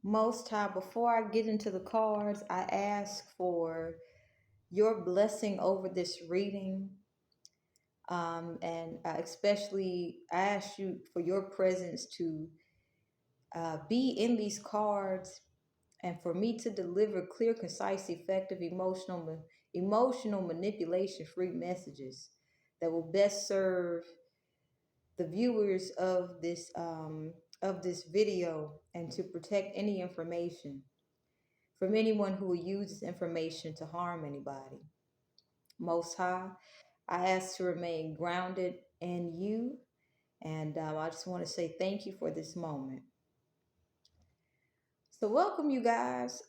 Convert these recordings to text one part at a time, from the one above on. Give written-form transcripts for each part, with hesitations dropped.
Most High, before I get into the cards, I ask for your blessing over this reading. And especially, I ask you for your presence to be in these cards and for me to deliver clear, concise, effective, emotional manipulation free messages that will best serve the viewers of this video and to protect any information from anyone who will use this information to harm anybody. Most High, I ask to remain grounded in you, and I just want to say thank you for this moment. So, welcome, you guys.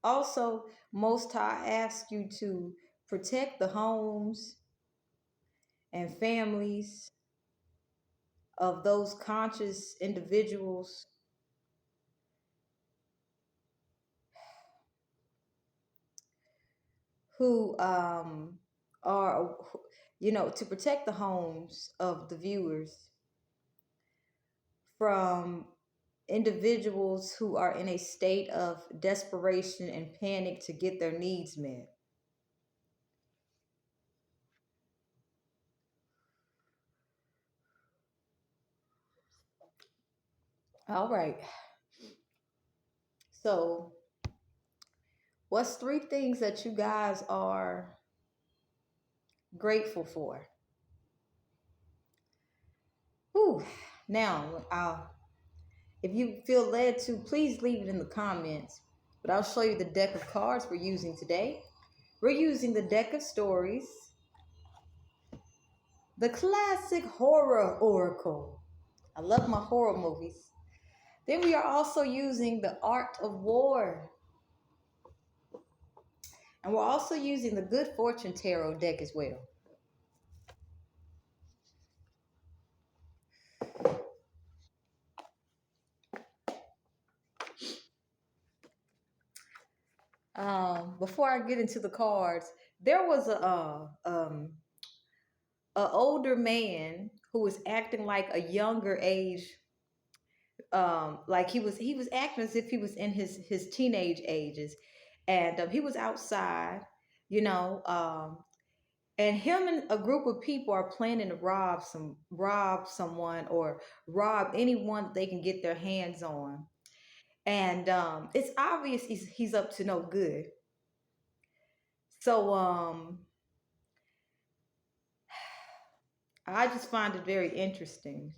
Also, Most High, I ask you to protect the homes and families of those conscious individuals who are, to protect the homes of the viewers from individuals who are in a state of desperation and panic to get their needs met. All right. So, what's three things that you guys are grateful for? Whew. Now, if you feel led to, please leave it in the comments. But I'll show you the deck of cards we're using today. We're using the deck of stories, the classic horror oracle. I love my horror movies. Then we are also using the art of war. And we're also using the good fortune tarot deck as well. Before I get into the cards, there was a older man who was acting like a younger age, like he was acting as if he was in his teenage ages, and he was outside, you know, and him and a group of people are planning to rob someone or rob anyone that they can get their hands on, and it's obvious he's up to no good. So I just find it very interesting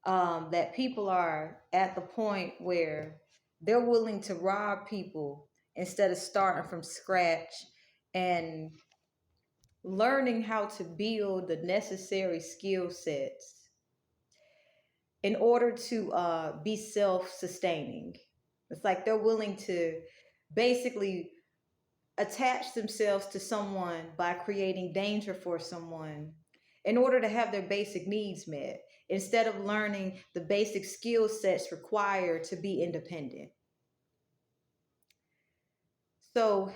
that people are at the point where they're willing to rob people instead of starting from scratch and learning how to build the necessary skill sets in order to be self-sustaining. It's like they're willing to basically attach themselves to someone by creating danger for someone in order to have their basic needs met instead of learning the basic skill sets required to be independent. So,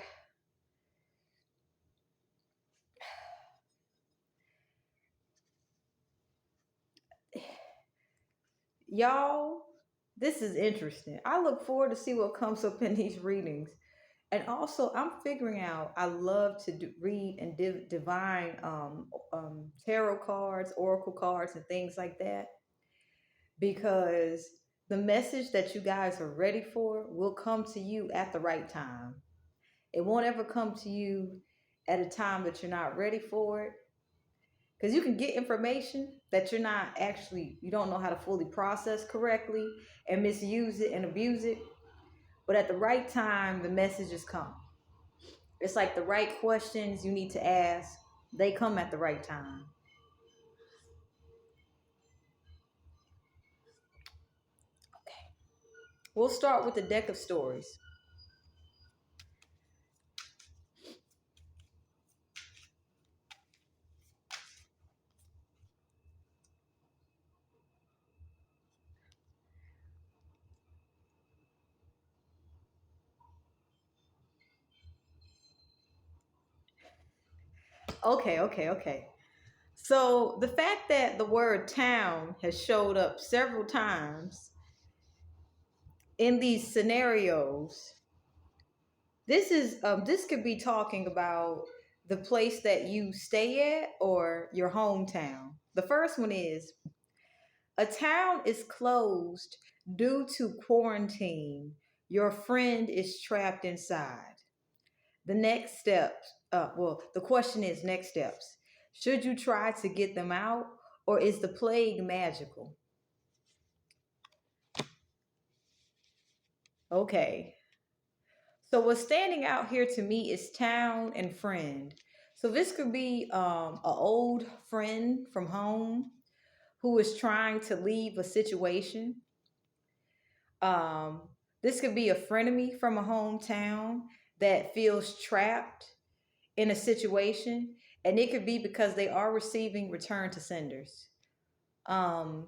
y'all, this is interesting. I look forward to see what comes up in these readings. And also, I'm figuring out I love to read and divine tarot cards, oracle cards, and things like that, because the message that you guys are ready for will come to you at the right time. It won't ever come to you at a time that you're not ready for it. Because you can get information that you don't know how to fully process correctly and misuse it and abuse it. But at the right time, the messages come. It's like the right questions you need to ask, they come at the right time. Okay. We'll start with the deck of stories. Okay. So the fact that the word town has showed up several times in these scenarios, this could be talking about the place that you stay at or your hometown. The first one is a town is closed due to quarantine. Your friend is trapped inside. The next steps, the question is next steps. Should you try to get them out or is the plague magical? Okay. So what's standing out here to me is town and friend. So this could be an old friend from home who is trying to leave a situation. Um, this could be a frenemy from a hometown that feels trapped in a situation, and it could be because they are receiving return to senders. Um,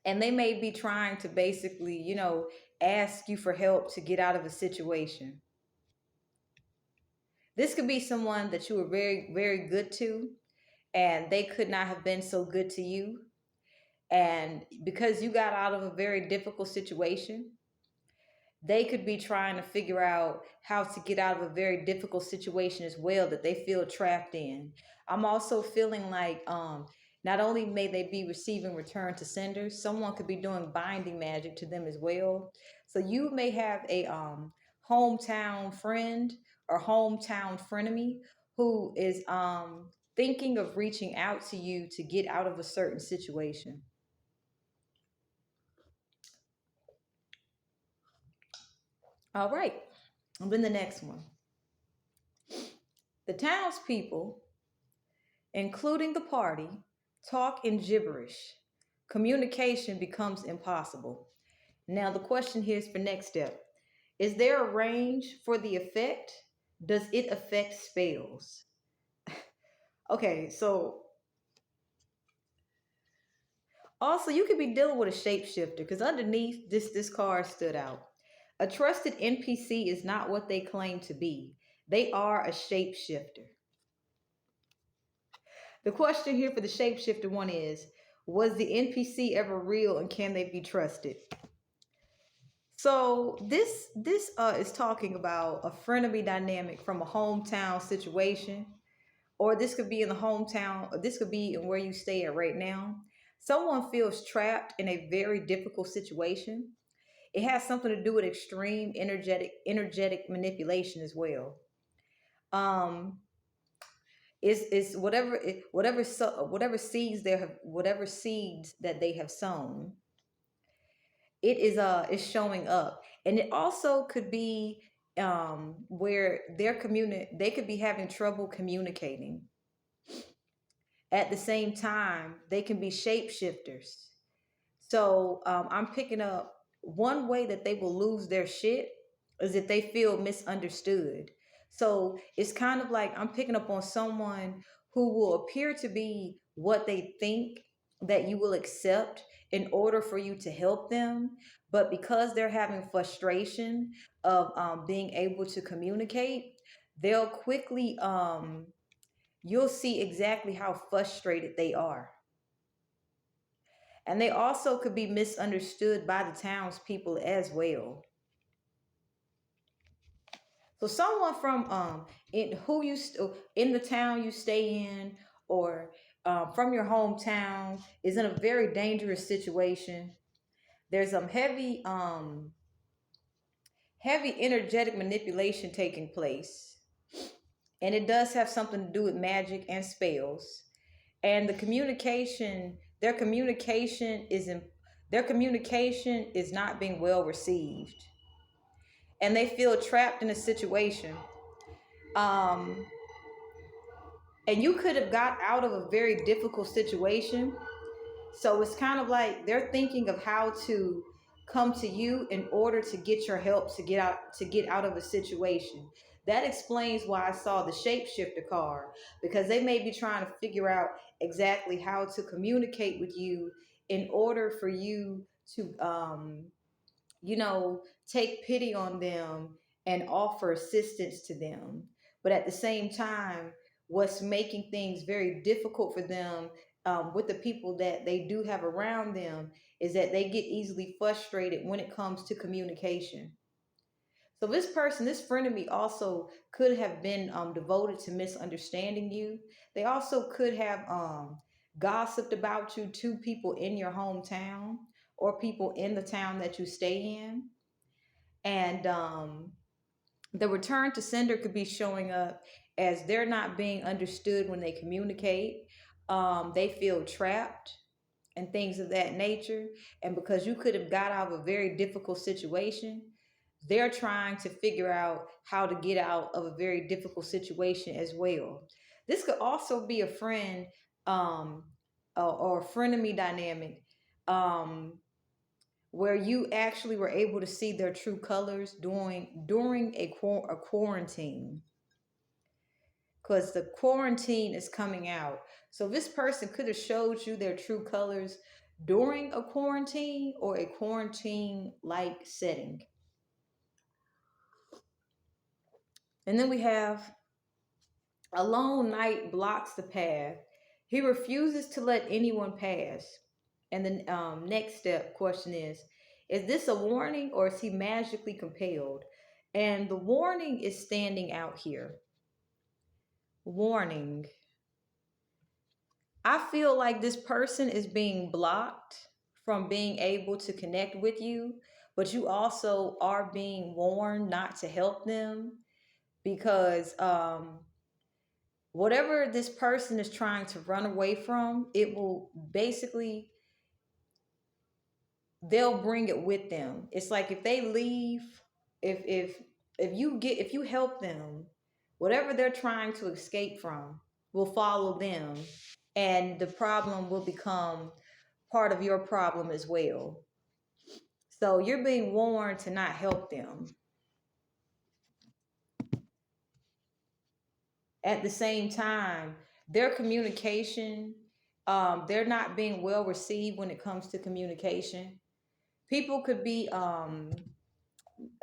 and they may be trying to basically, ask you for help to get out of a situation. This could be someone that you were very, very good to, and they could not have been so good to you. And because you got out of a very difficult situation, they could be trying to figure out how to get out of a very difficult situation as well that they feel trapped in. I'm also feeling like not only may they be receiving return to senders, someone could be doing binding magic to them as well. So you may have a hometown friend or hometown frenemy who is thinking of reaching out to you to get out of a certain situation. All right, and then the next one. The townspeople, including the party, talk in gibberish. Communication becomes impossible. Now, the question here is for next step. Is there a range for the effect? Does it affect spells? Okay, so also you could be dealing with a shapeshifter because underneath this card stood out. A trusted NPC is not what they claim to be. They are a shapeshifter. The question here for the shapeshifter one is, was the NPC ever real and can they be trusted? So this is talking about a frenemy dynamic from a hometown situation, or this could be in the hometown, or this could be in where you stay at right now. Someone feels trapped in a very difficult situation. It has something to do with extreme energetic manipulation as well. Um, is whatever seeds that they have sown, it is showing up, and it also could be where they could be having trouble communicating. At the same time, they can be shapeshifters. So I'm picking up one way that they will lose their shit is if they feel misunderstood. So it's kind of like I'm picking up on someone who will appear to be what they think that you will accept in order for you to help them. But because they're having frustration of being able to communicate, they'll quickly, you'll see exactly how frustrated they are. And they also could be misunderstood by the townspeople as well. So someone from in the town you stay in, or from your hometown, is in a very dangerous situation. There's some heavy energetic manipulation taking place, and it does have something to do with magic and spells. And their communication is not being well received, and they feel trapped in a situation. Um, and you could have got out of a very difficult situation. So it's kind of like they're thinking of how to come to you in order to get your help to get out of a situation. That explains why I saw the shapeshifter card, because they may be trying to figure out exactly how to communicate with you in order for you to take pity on them and offer assistance to them. But at the same time, what's making things very difficult for them with the people that they do have around them is that they get easily frustrated when it comes to communication. So this person, this friend of me, also could have been devoted to misunderstanding you. They also could have gossiped about you to people in your hometown or people in the town that you stay in. And the return to sender could be showing up as they're not being understood when they communicate. They feel trapped and things of that nature. And because you could have got out of a very difficult situation, they're trying to figure out how to get out of a very difficult situation as well. This could also be a friend um, or a frenemy dynamic um, where you actually were able to see their true colors during a quarantine, because the quarantine is coming out. So this person could have showed you their true colors during a quarantine or a quarantine like setting. And then we have a lone knight blocks the path. He refuses to let anyone pass. And the next step question is this a warning or is he magically compelled? And the warning is standing out here. Warning. I feel like this person is being blocked from being able to connect with you, but you also are being warned not to help them because whatever this person is trying to run away from, it will basically, they'll bring it with them. It's like if they leave, if you help them, whatever they're trying to escape from will follow them, and the problem will become part of your problem as well. So you're being warned to not help them. At the same time, their communication, they're not being well received when it comes to communication. People could be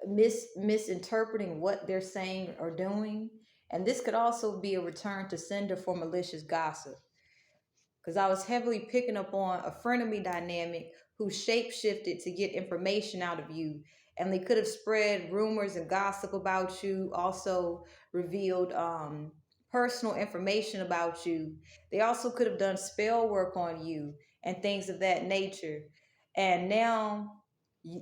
misinterpreting what they're saying or doing, and this could also be a return to sender for malicious gossip. Because I was heavily picking up on a frenemy dynamic who shape shifted to get information out of you. And they could have spread rumors and gossip about you, also revealed personal information about you. They also could have done spell work on you and things of that nature. And now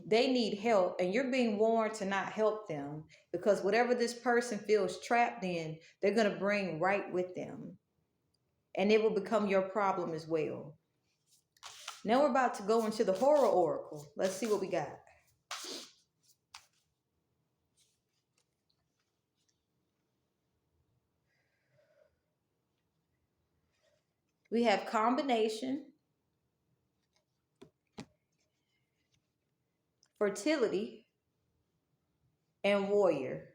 they need help, and you're being warned to not help them because whatever this person feels trapped in, they're going to bring right with them, and it will become your problem as well. Now we're about to go into the horror oracle. Let's see what we got. We have combination, fertility, and warrior.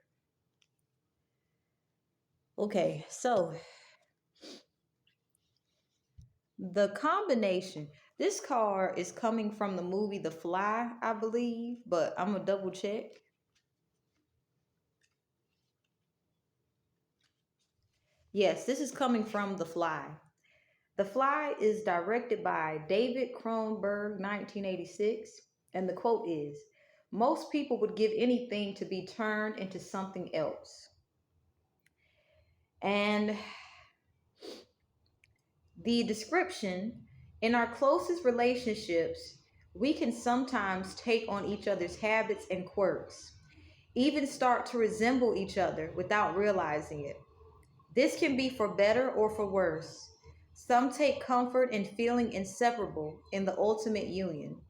Okay, so the combination. This card is coming from the movie The Fly, I believe, but I'm going to double check. Yes, this is coming from The Fly. The Fly is directed by David Cronenberg, 1986, and the quote is, "Most people would give anything to be turned into something else." And the description, in our closest relationships, we can sometimes take on each other's habits and quirks, even start to resemble each other without realizing it. This can be for better or for worse. Some take comfort in feeling inseparable in the ultimate union.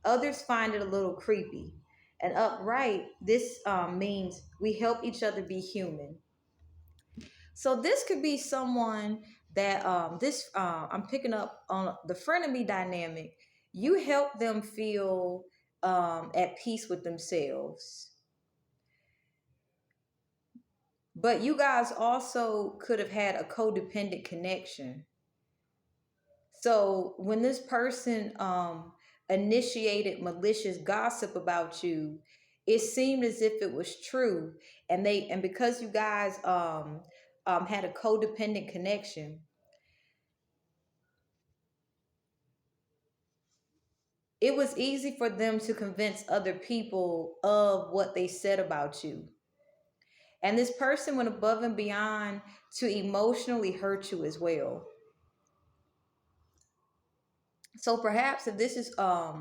Others find it a little creepy. And upright, this means we help each other be human. So this could be someone that I'm picking up on the frenemy dynamic. You help them feel at peace with themselves. But you guys also could have had a codependent connection. So when this person initiated malicious gossip about you, it seemed as if it was true, and because you guys had a codependent connection, it was easy for them to convince other people of what they said about you. And this person went above and beyond to emotionally hurt you as well. So perhaps if this is a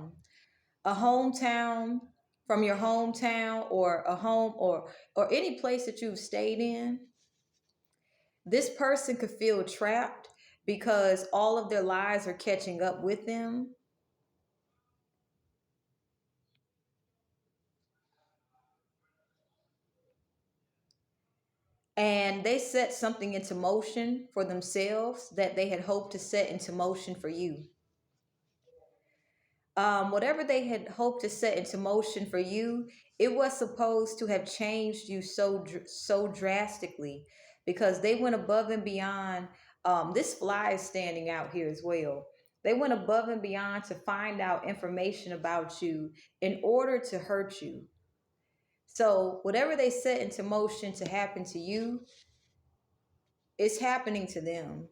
hometown, from your hometown, or a home, or any place that you've stayed in, this person could feel trapped because all of their lies are catching up with them. And they set something into motion for themselves that they had hoped to set into motion for you. Whatever they had hoped to set into motion for you, it was supposed to have changed you so drastically, because they went above and beyond. This fly is standing out here as well. They went above and beyond to find out information about you in order to hurt you. So whatever they set into motion to happen to you, it's happening to them.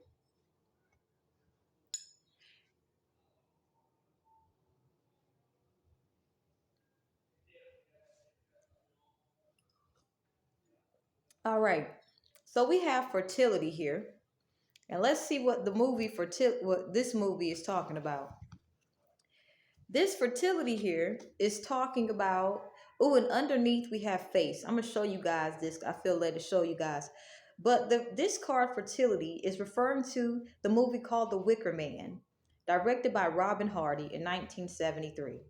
All right. So we have fertility here. And let's see what what this movie is talking about. This fertility here is talking about, oh, and underneath we have face. I'm gonna show you guys this. I feel led to show you guys. But this card fertility is referring to the movie called The Wicker Man, directed by Robin Hardy in 1973.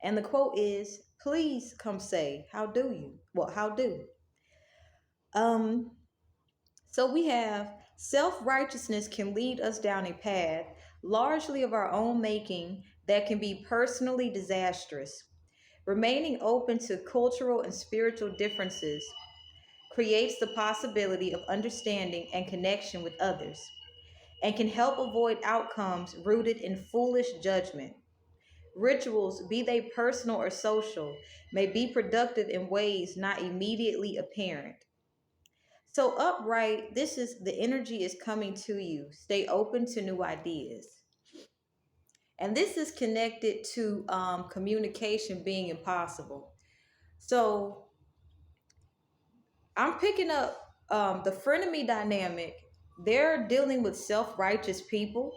And the quote is, "Please come say, how do you? Well, how do?" Um, So we have self righteousness can lead us down a path largely of our own making that can be personally disastrous. Remaining open to cultural and spiritual differences creates the possibility of understanding and connection with others, and can help avoid outcomes rooted in foolish judgment. Rituals, be they personal or social, may be productive in ways not immediately apparent. So upright, this is the energy is coming to you. Stay open to new ideas. And this is connected to communication being impossible. So I'm picking up the frenemy dynamic. They're dealing with self-righteous people.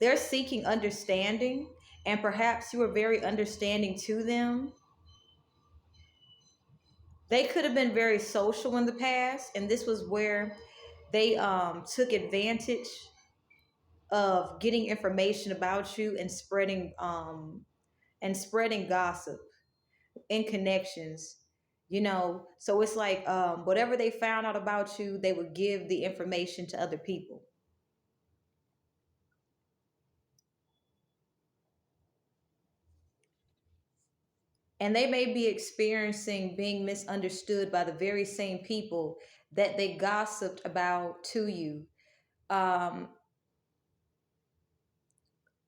They're seeking understanding, and perhaps you are very understanding to them. They could have been very social in the past, and this was where they took advantage of getting information about you and spreading gossip and connections. So it's like, whatever they found out about you, they would give the information to other people. And they may be experiencing being misunderstood by the very same people that they gossiped about to you, um,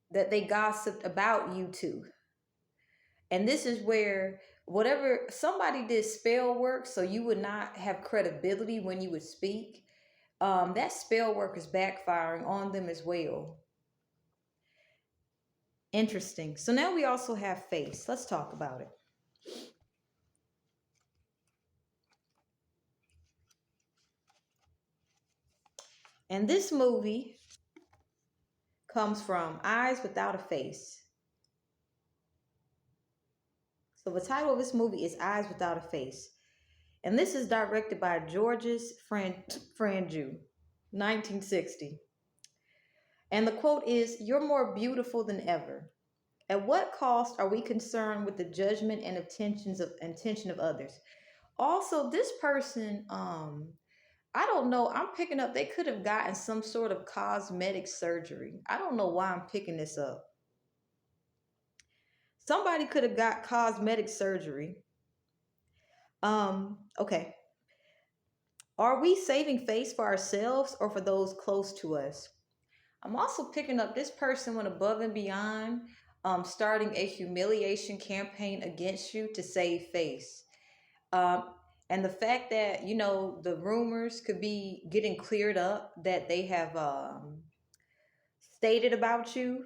that they gossiped about you to. And this is where, whatever, somebody did spell work so you would not have credibility when you would speak. That spell work is backfiring on them as well. Interesting. So now we also have face. Let's talk about it. And this movie comes from Eyes Without a Face. So the title of this movie is Eyes Without a Face. And this is directed by Georges Franju, 1960. And the quote is, "You're more beautiful than ever. At what cost are we concerned with the judgment and intention of others?" Also, this person, I don't know, I'm picking up they could have gotten some sort of cosmetic surgery. I don't know why I'm picking this up. Somebody could have got cosmetic surgery. Okay. Are we saving face for ourselves or for those close to us? I'm also picking up this person went above and beyond, starting a humiliation campaign against you to save face. Um, And the fact that, the rumors could be getting cleared up that they have stated about you,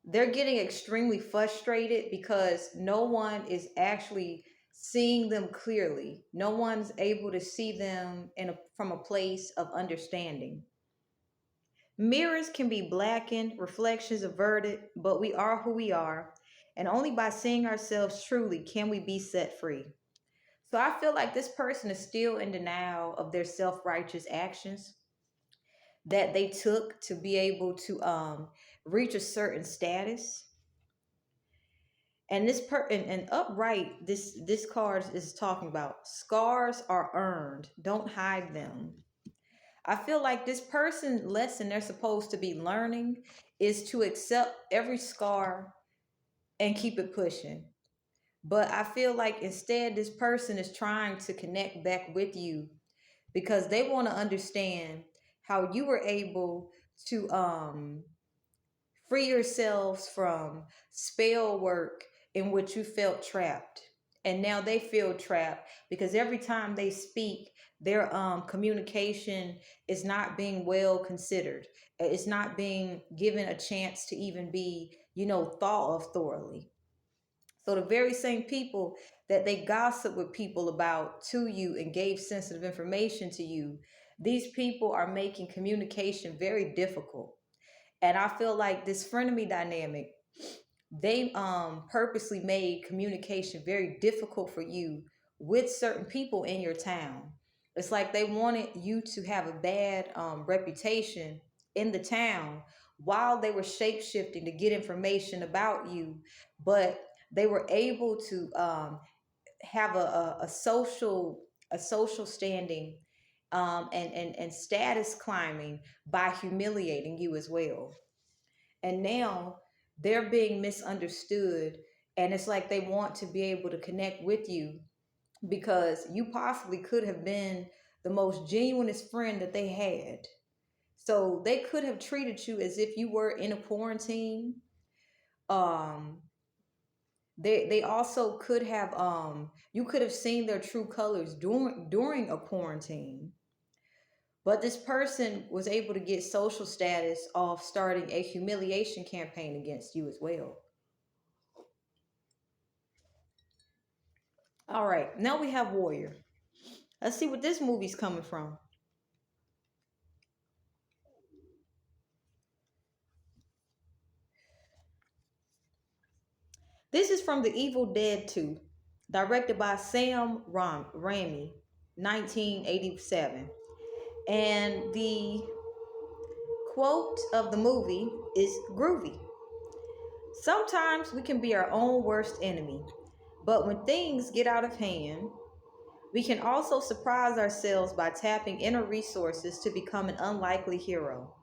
they're getting extremely frustrated because no one is actually seeing them clearly. No one's able to see them from a place of understanding. Mirrors can be blackened, reflections averted, but we are who we are. And only by seeing ourselves truly can we be set free. So I feel like this person is still in denial of their self righteous actions that they took to be able to reach a certain status. And and upright, this card is talking about scars are earned. Don't hide them. I feel like this person lesson they're supposed to be learning is to accept every scar and keep it pushing. But I feel like instead this person is trying to connect back with you because they want to understand how you were able to free yourselves from spell work in which you felt trapped. And now they feel trapped because every time they speak, their communication is not being well considered. It's not being given a chance to even be, thought of thoroughly. So the very same people that they gossip with people about to you and gave sensitive information to you, these people are making communication very difficult. And I feel like this frenemy dynamic, they purposely made communication very difficult for you with certain people in your town. It's like they wanted you to have a bad reputation in the town while they were shape shifting to get information about you, but they were able to have a social standing and status climbing by humiliating you as well. And now they're being misunderstood, and it's like they want to be able to connect with you because you possibly could have been the most genuinest friend that they had. So they could have treated you as if you were in a quarantine. um they also could have you could have seen their true colors during a quarantine. But this person was able to get social status off starting a humiliation campaign against you as well. All right, now we have Warrior. Let's see what this movie's coming from. This is from The Evil Dead 2, directed by Sam Raimi, 1987. And the quote of the movie is groovy. Sometimes we can be our own worst enemy, but when things get out of hand, we can also surprise ourselves by tapping inner resources to become an unlikely hero.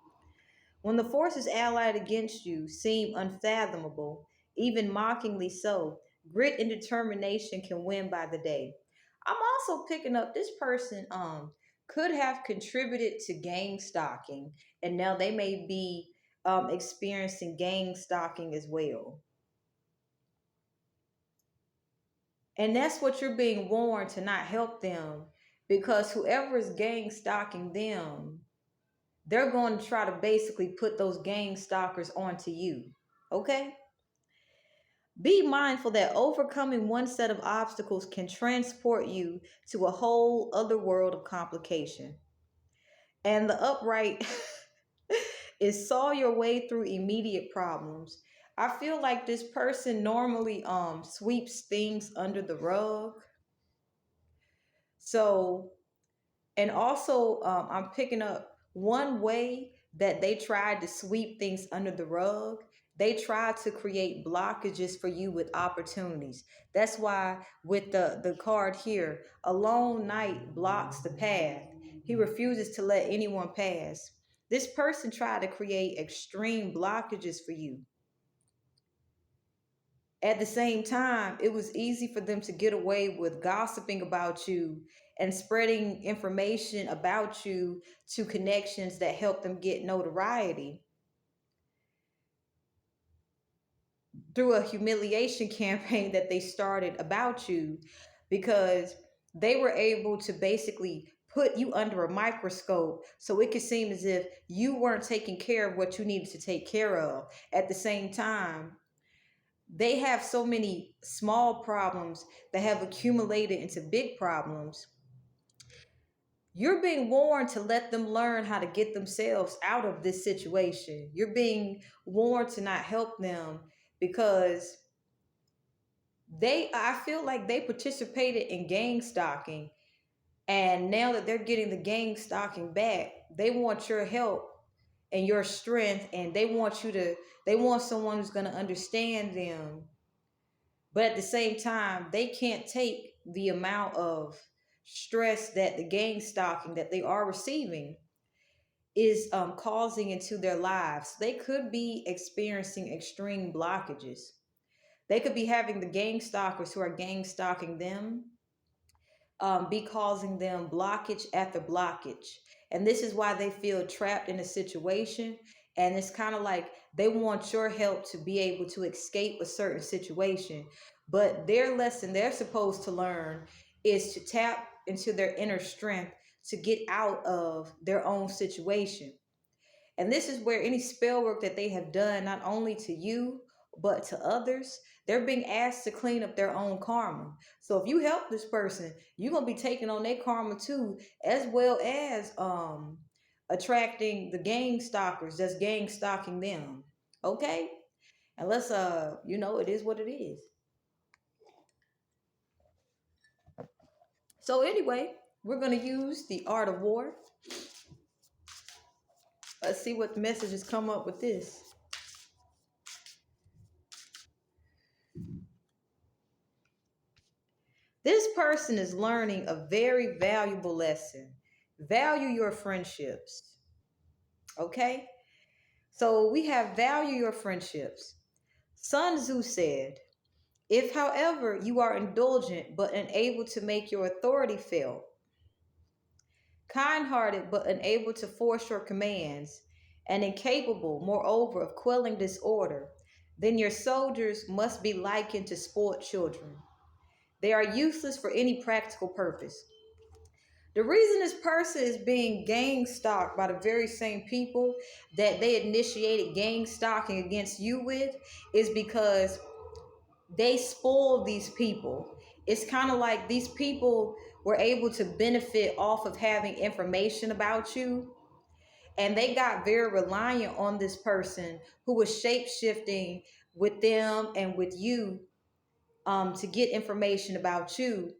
When the forces allied against you seem unfathomable, even mockingly so, grit and determination can win by the day. I'm also picking up this person could have contributed to gang stalking, and now they may be experiencing gang stalking as well. And that's what you're being warned to not help them, because whoever is gang stalking them, they're going to try to basically put those gang stalkers onto you. Okay? Be mindful that overcoming one set of obstacles can transport you to a whole other world of complication. And the upright is saw your way through immediate problems. I feel like this person normally sweeps things under the rug. So, and also I'm picking up one way that they tried to sweep things under the rug. They tried to create blockages for you with opportunities. That's why with the card here, a lone night blocks the path. He refuses to let anyone pass. This person tried to create extreme blockages for you. At the same time, it was easy for them to get away with gossiping about you and spreading information about you to connections that help them get notoriety. through a humiliation campaign that they started about you, because they were able to basically put you under a microscope so it could seem as if you weren't taking care of what you needed to take care of. At the same time, they have so many small problems that have accumulated into big problems. You're being warned to let them learn how to get themselves out of this situation. You're being warned to not help them because I feel like they participated in gang stalking, and now that they're getting the gang stalking back, they want your help and your strength, and they want someone who's going to understand them. But at the same time, they can't take the amount of stress that the gang stalking that they are receiving is causing into their lives. They could be experiencing extreme blockages. They could be having the gang stalkers who are gang stalking them be causing them blockage after blockage. And this is why they feel trapped in a situation. And it's kind of like they want your help to be able to escape a certain situation. But their lesson they're supposed to learn is to tap into their inner strength to get out of their own situation. And this is where any spell work that they have done, not only to you, but to others, they're being asked to clean up their own karma. So if you help this person, you're going to be taking on their karma too, as well as attracting the gang stalkers that's gang stalking them. Okay? And let's, it is what it is. So anyway, we're going to use the art of war. Let's see what messages come up with this. This person is learning a very valuable lesson. Value your friendships. Okay? So we have value your friendships. Sun Tzu said, if, however, you are indulgent but unable to make your authority felt, kind hearted but unable to force your commands, and incapable, moreover, of quelling disorder, then your soldiers must be likened to spoiled children. They are useless for any practical purpose. The reason this person is being gang stalked by the very same people that they initiated gang stalking against you with is because they spoiled these people. It's kind of like these people were able to benefit off of having information about you, and they got very reliant on this person who was shape shifting with them and with you to get information about you.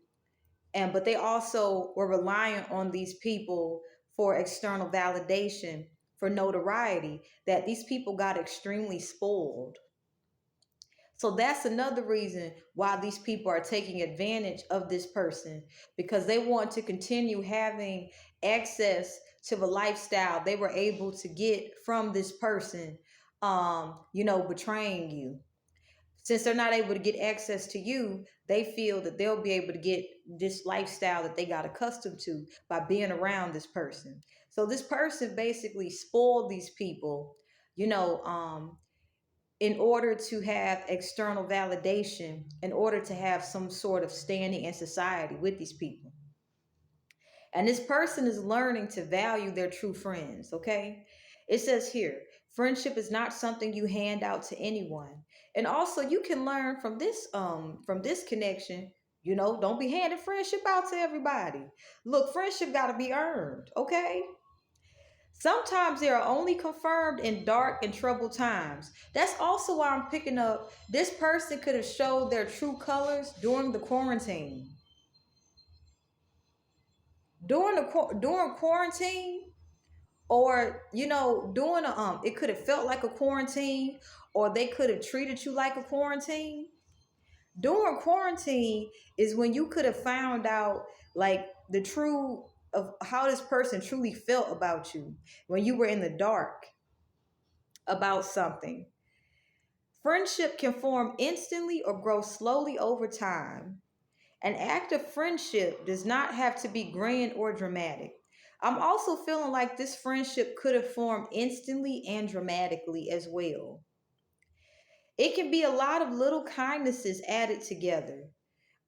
And but they also were reliant on these people for external validation, for notoriety, that these people got extremely spoiled. So that's another reason why these people are taking advantage of this person, because they want to continue having access to the lifestyle they were able to get from this person, betraying you. Since they're not able to get access to you, they feel that they'll be able to get this lifestyle that they got accustomed to by being around this person. So this person basically spoiled these people, you know, in order to have external validation, in order to have some sort of standing in society with these people. And this person is learning to value their true friends, okay? It says here, friendship is not something you hand out to anyone. And also you can learn from this connection, don't be handing friendship out to everybody. Look, friendship got to be earned, okay? Sometimes they are only confirmed in dark and troubled times. That's also why I'm picking up this person could have showed their true colors during the quarantine. During quarantine, or doing it could have felt like a quarantine, or they could have treated you like a quarantine. During quarantine is when you could have found out like the true of how this person truly felt about you when you were in the dark about something. Friendship can form instantly or grow slowly over time. An act of friendship does not have to be grand or dramatic. I'm also feeling like this friendship could have formed instantly and dramatically as well. It can be a lot of little kindnesses added together.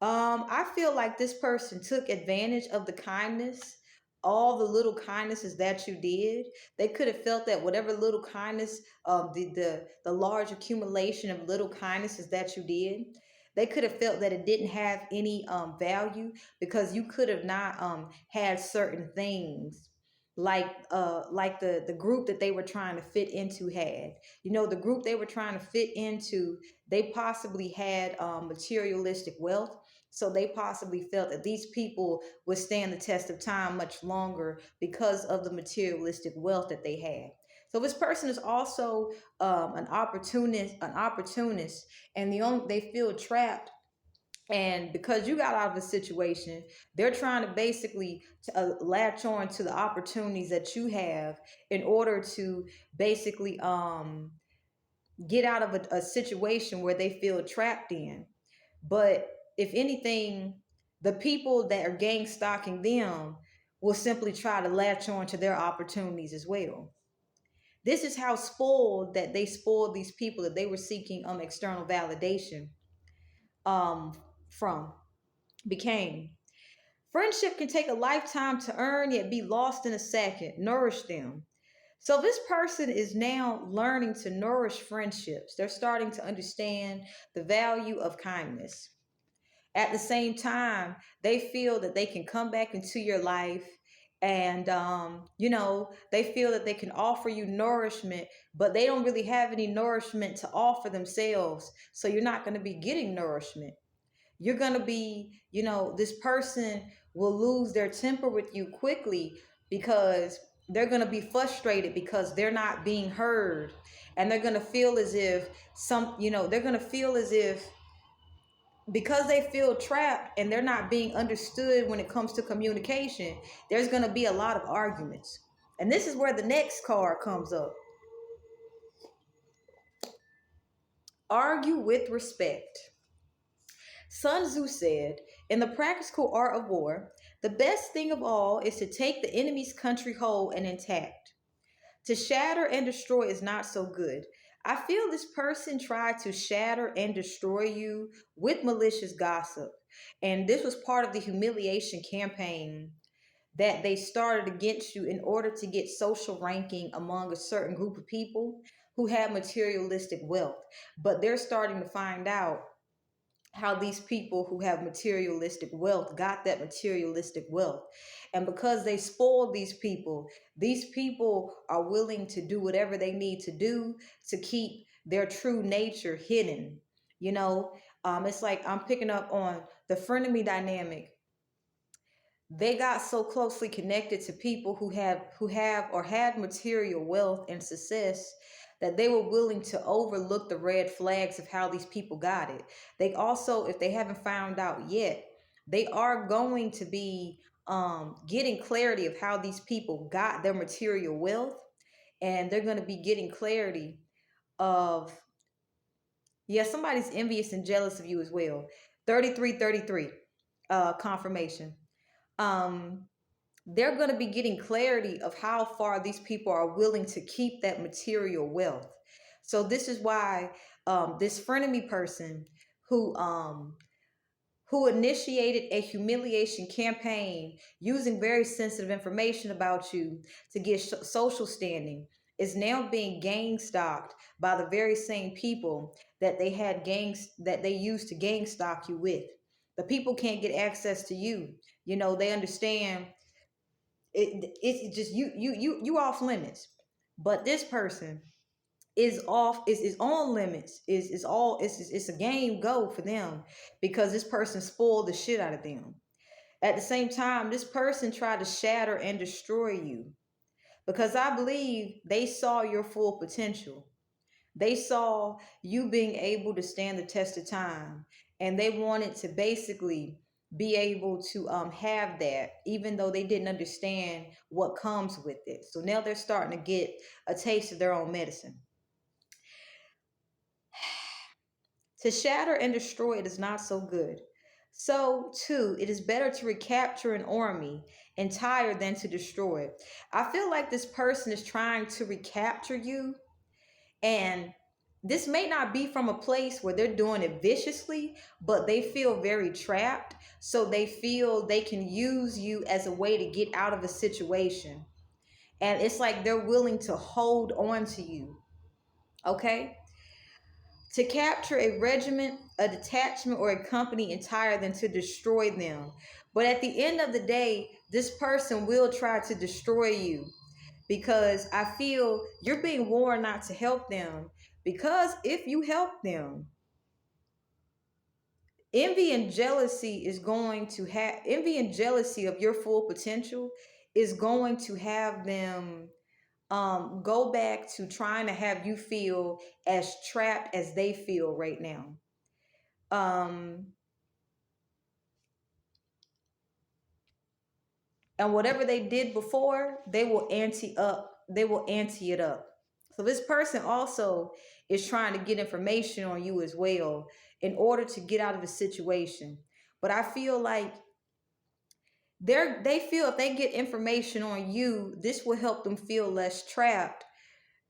I feel like this person took advantage of the kindness, all the little kindnesses that you did. They could have felt that whatever little kindness, the large accumulation of little kindnesses that you did, they could have felt that it didn't have any value because you could have not had certain things like the group that they were trying to fit into had. You know, the group they were trying to fit into, they possibly had materialistic wealth, so they possibly felt that these people would stand the test of time much longer because of the materialistic wealth that they had. So this person is also an opportunist, and they feel trapped. And because you got out of a situation, they're trying to basically latch on to the opportunities that you have in order to basically get out of a situation where they feel trapped in. But if anything, the people that are gang stalking them will simply try to latch on to their opportunities as well. This is how spoiled that they spoiled these people that they were seeking external validation um from became. Friendship can take a lifetime to earn, yet be lost in a second. Nourish them. So this person is now learning to nourish friendships. They're starting to understand the value of kindness. At the same time, they feel that they can come back into your life, and they feel that they can offer you nourishment, but they don't really have any nourishment to offer themselves. So you're not going to be getting nourishment. You're going to be, this person will lose their temper with you quickly because they're going to be frustrated because they're not being heard. And they're going to feel as if they're going to feel as if because they feel trapped and they're not being understood when it comes to communication, there's going to be a lot of arguments. And this is where the next card comes up. Argue with respect. Sun Tzu said, in the practical art of war, the best thing of all is to take the enemy's country whole and intact. To shatter and destroy is not so good. I feel this person tried to shatter and destroy you with malicious gossip. And this was part of the humiliation campaign that they started against you in order to get social ranking among a certain group of people who have materialistic wealth. But they're starting to find out how these people who have materialistic wealth got that materialistic wealth. And because they spoiled these people are willing to do whatever they need to do to keep their true nature hidden. You know, it's like I'm picking up on the frenemy dynamic. They got so closely connected to people who have or had material wealth and success that they were willing to overlook the red flags of how these people got it. They also, if they haven't found out yet, they are going to be getting clarity of how these people got their material wealth, and they're going to be getting clarity of, yeah, somebody's envious and jealous of you as well. 3333 confirmation. um they're going to be getting clarity of how far these people are willing to keep that material wealth. So this is why this frenemy person who um who initiated a humiliation campaign using very sensitive information about you to get social standing is now being gang stalked by the very same people that they used to gang stalk you with. The people can't get access to you. They understand it's just you off limits. But this person is on limits. Is all it's a game go for them because this person spoiled the shit out of them. At the same time, this person tried to shatter and destroy you because I believe they saw your full potential. They saw you being able to stand the test of time, and they wanted to basically be able to have that, even though they didn't understand what comes with it. So now they're starting to get a taste of their own medicine. To shatter and destroy it is not so good. So, too, it is better to recapture an army entire than to destroy it. I feel like this person is trying to recapture you, and this may not be from a place where they're doing it viciously, but they feel very trapped. So they feel they can use you as a way to get out of a situation. And it's like they're willing to hold on to you. Okay? To capture a regiment, a detachment, or a company entire than to destroy them. But at the end of the day, this person will try to destroy you because I feel you're being warned not to help them. Because if you help them, envy and jealousy of your full potential is going to have them go back to trying to have you feel as trapped as they feel right now. um and whatever they did before, they will ante it up. So this person also is trying to get information on you as well in order to get out of the situation. But I feel like they feel if they get information on you, this will help them feel less trapped.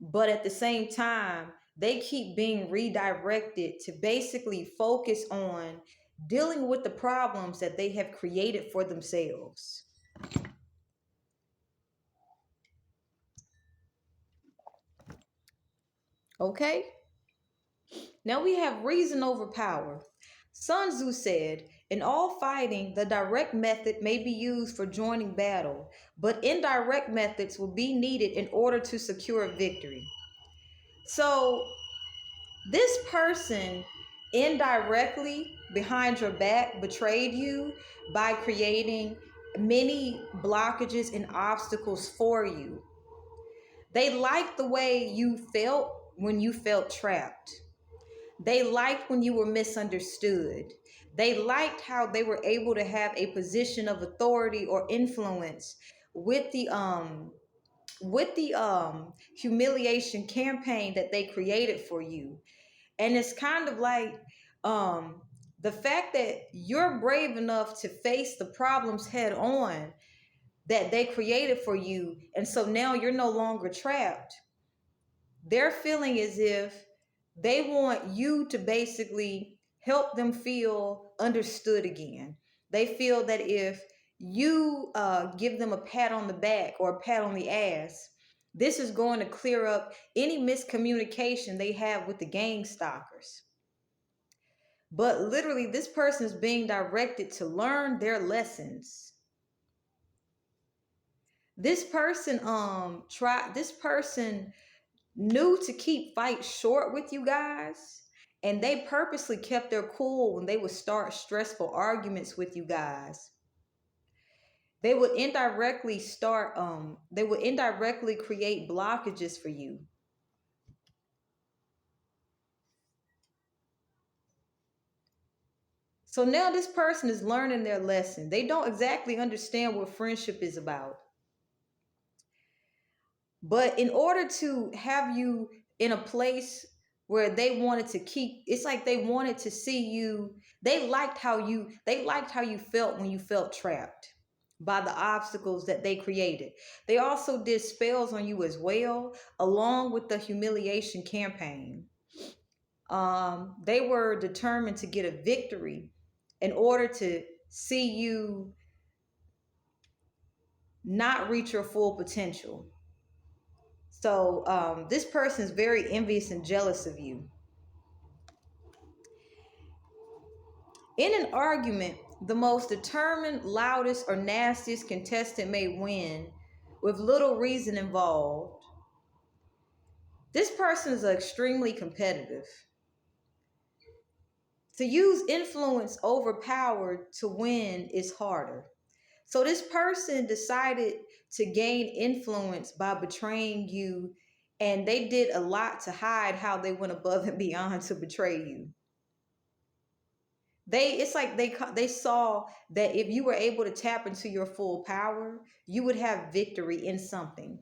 But at the same time, they keep being redirected to basically focus on dealing with the problems that they have created for themselves. Okay? Now we have reason over power. Sun Tzu said, in all fighting, the direct method may be used for joining battle, but indirect methods will be needed in order to secure victory. So, this person indirectly behind your back betrayed you by creating many blockages and obstacles for you. They liked the way you felt when you felt trapped. They liked when you were misunderstood. They liked how they were able to have a position of authority or influence with the humiliation campaign that they created for you. And it's kind of like um the fact that you're brave enough to face the problems head on that they created for you, and so now you're no longer trapped. They're feeling as if they want you to basically help them feel understood again. They feel that if you give them a pat on the back or a pat on the ass, this is going to clear up any miscommunication they have with the gang stalkers. But literally, this person is being directed to learn their lessons. This person knew to keep fights short with you guys, and they purposely kept their cool when they would start stressful arguments with you guys. They would indirectly create blockages for you. So now this person is learning their lesson. They don't exactly understand what friendship is about. But in order to have you in a place where they wanted to keep, it's like they wanted to see you, they liked how you felt when you felt trapped by the obstacles that they created. They also did spells on you as well, along with the humiliation campaign. They were determined to get a victory in order to see you not reach your full potential. So this person is very envious and jealous of you. In an argument, the most determined, loudest, or nastiest contestant may win with little reason involved. This person is extremely competitive. To use influence over power to win is harder. So this person decided to gain influence by betraying you, and they did a lot to hide how they went above and beyond to betray you. It's like they saw that if you were able to tap into your full power, you would have victory in something.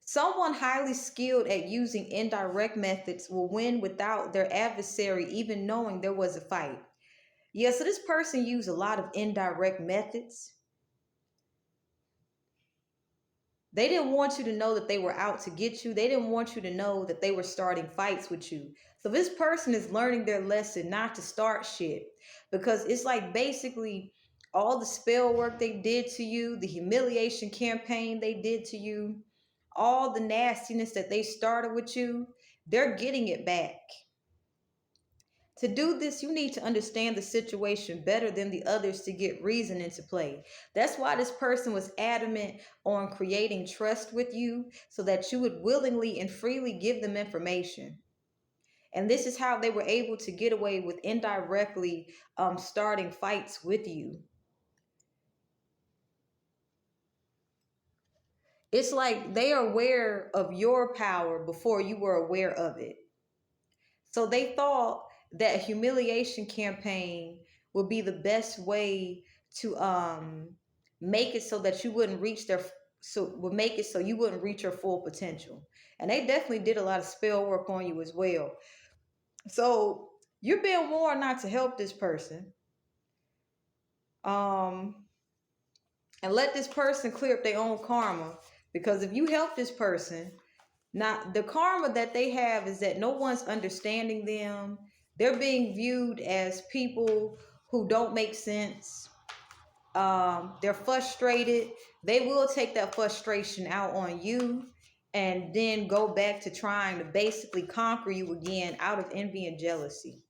Someone highly skilled at using indirect methods will win without their adversary even knowing there was a fight. Yeah, so this person used a lot of indirect methods. They didn't want you to know that they were out to get you. They didn't want you to know that they were starting fights with you. So this person is learning their lesson not to start shit, because it's like basically all the spell work they did to you, the humiliation campaign they did to you, all the nastiness that they started with you, they're getting it back. To do this, you need to understand the situation better than the others to get reason into play. That's why this person was adamant on creating trust with you so that you would willingly and freely give them information. And this is how they were able to get away with indirectly starting fights with you. It's like they are aware of your power before you were aware of it. So they thought that humiliation campaign would be the best way to make it so that you wouldn't reach their would make it so you wouldn't reach your full potential. And they definitely did a lot of spell work on you as well. So you're being warned not to help this person. Um and let this person clear up their own karma, because if you help this person, now, the karma that they have is that no one's understanding them. They're being viewed as people who don't make sense. They're frustrated. They will take that frustration out on you and then go back to trying to basically conquer you again out of envy and jealousy.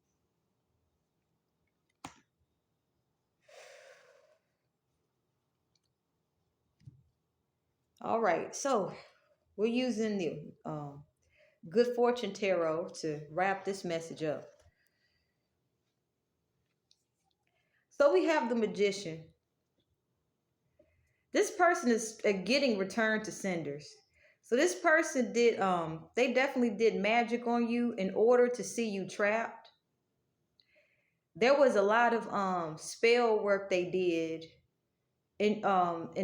All right, so we're using the Good Fortune Tarot to wrap this message up. So we have the Magician. This person is getting returned to senders. So this person did they definitely did magic on you in order to see you trapped. There was a lot of spell work they did in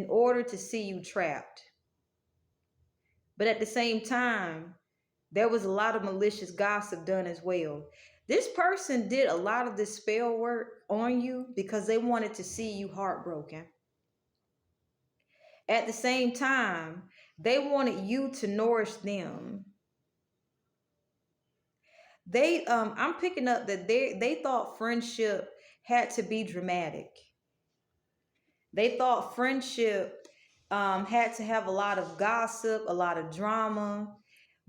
order to see you trapped. But at the same time, there was a lot of malicious gossip done as well. This person did a lot of this spell work on you because they wanted to see you heartbroken. At the same time, they wanted you to nourish them. I'm picking up that they thought friendship had to be dramatic. They thought friendship had to have a lot of gossip, a lot of drama.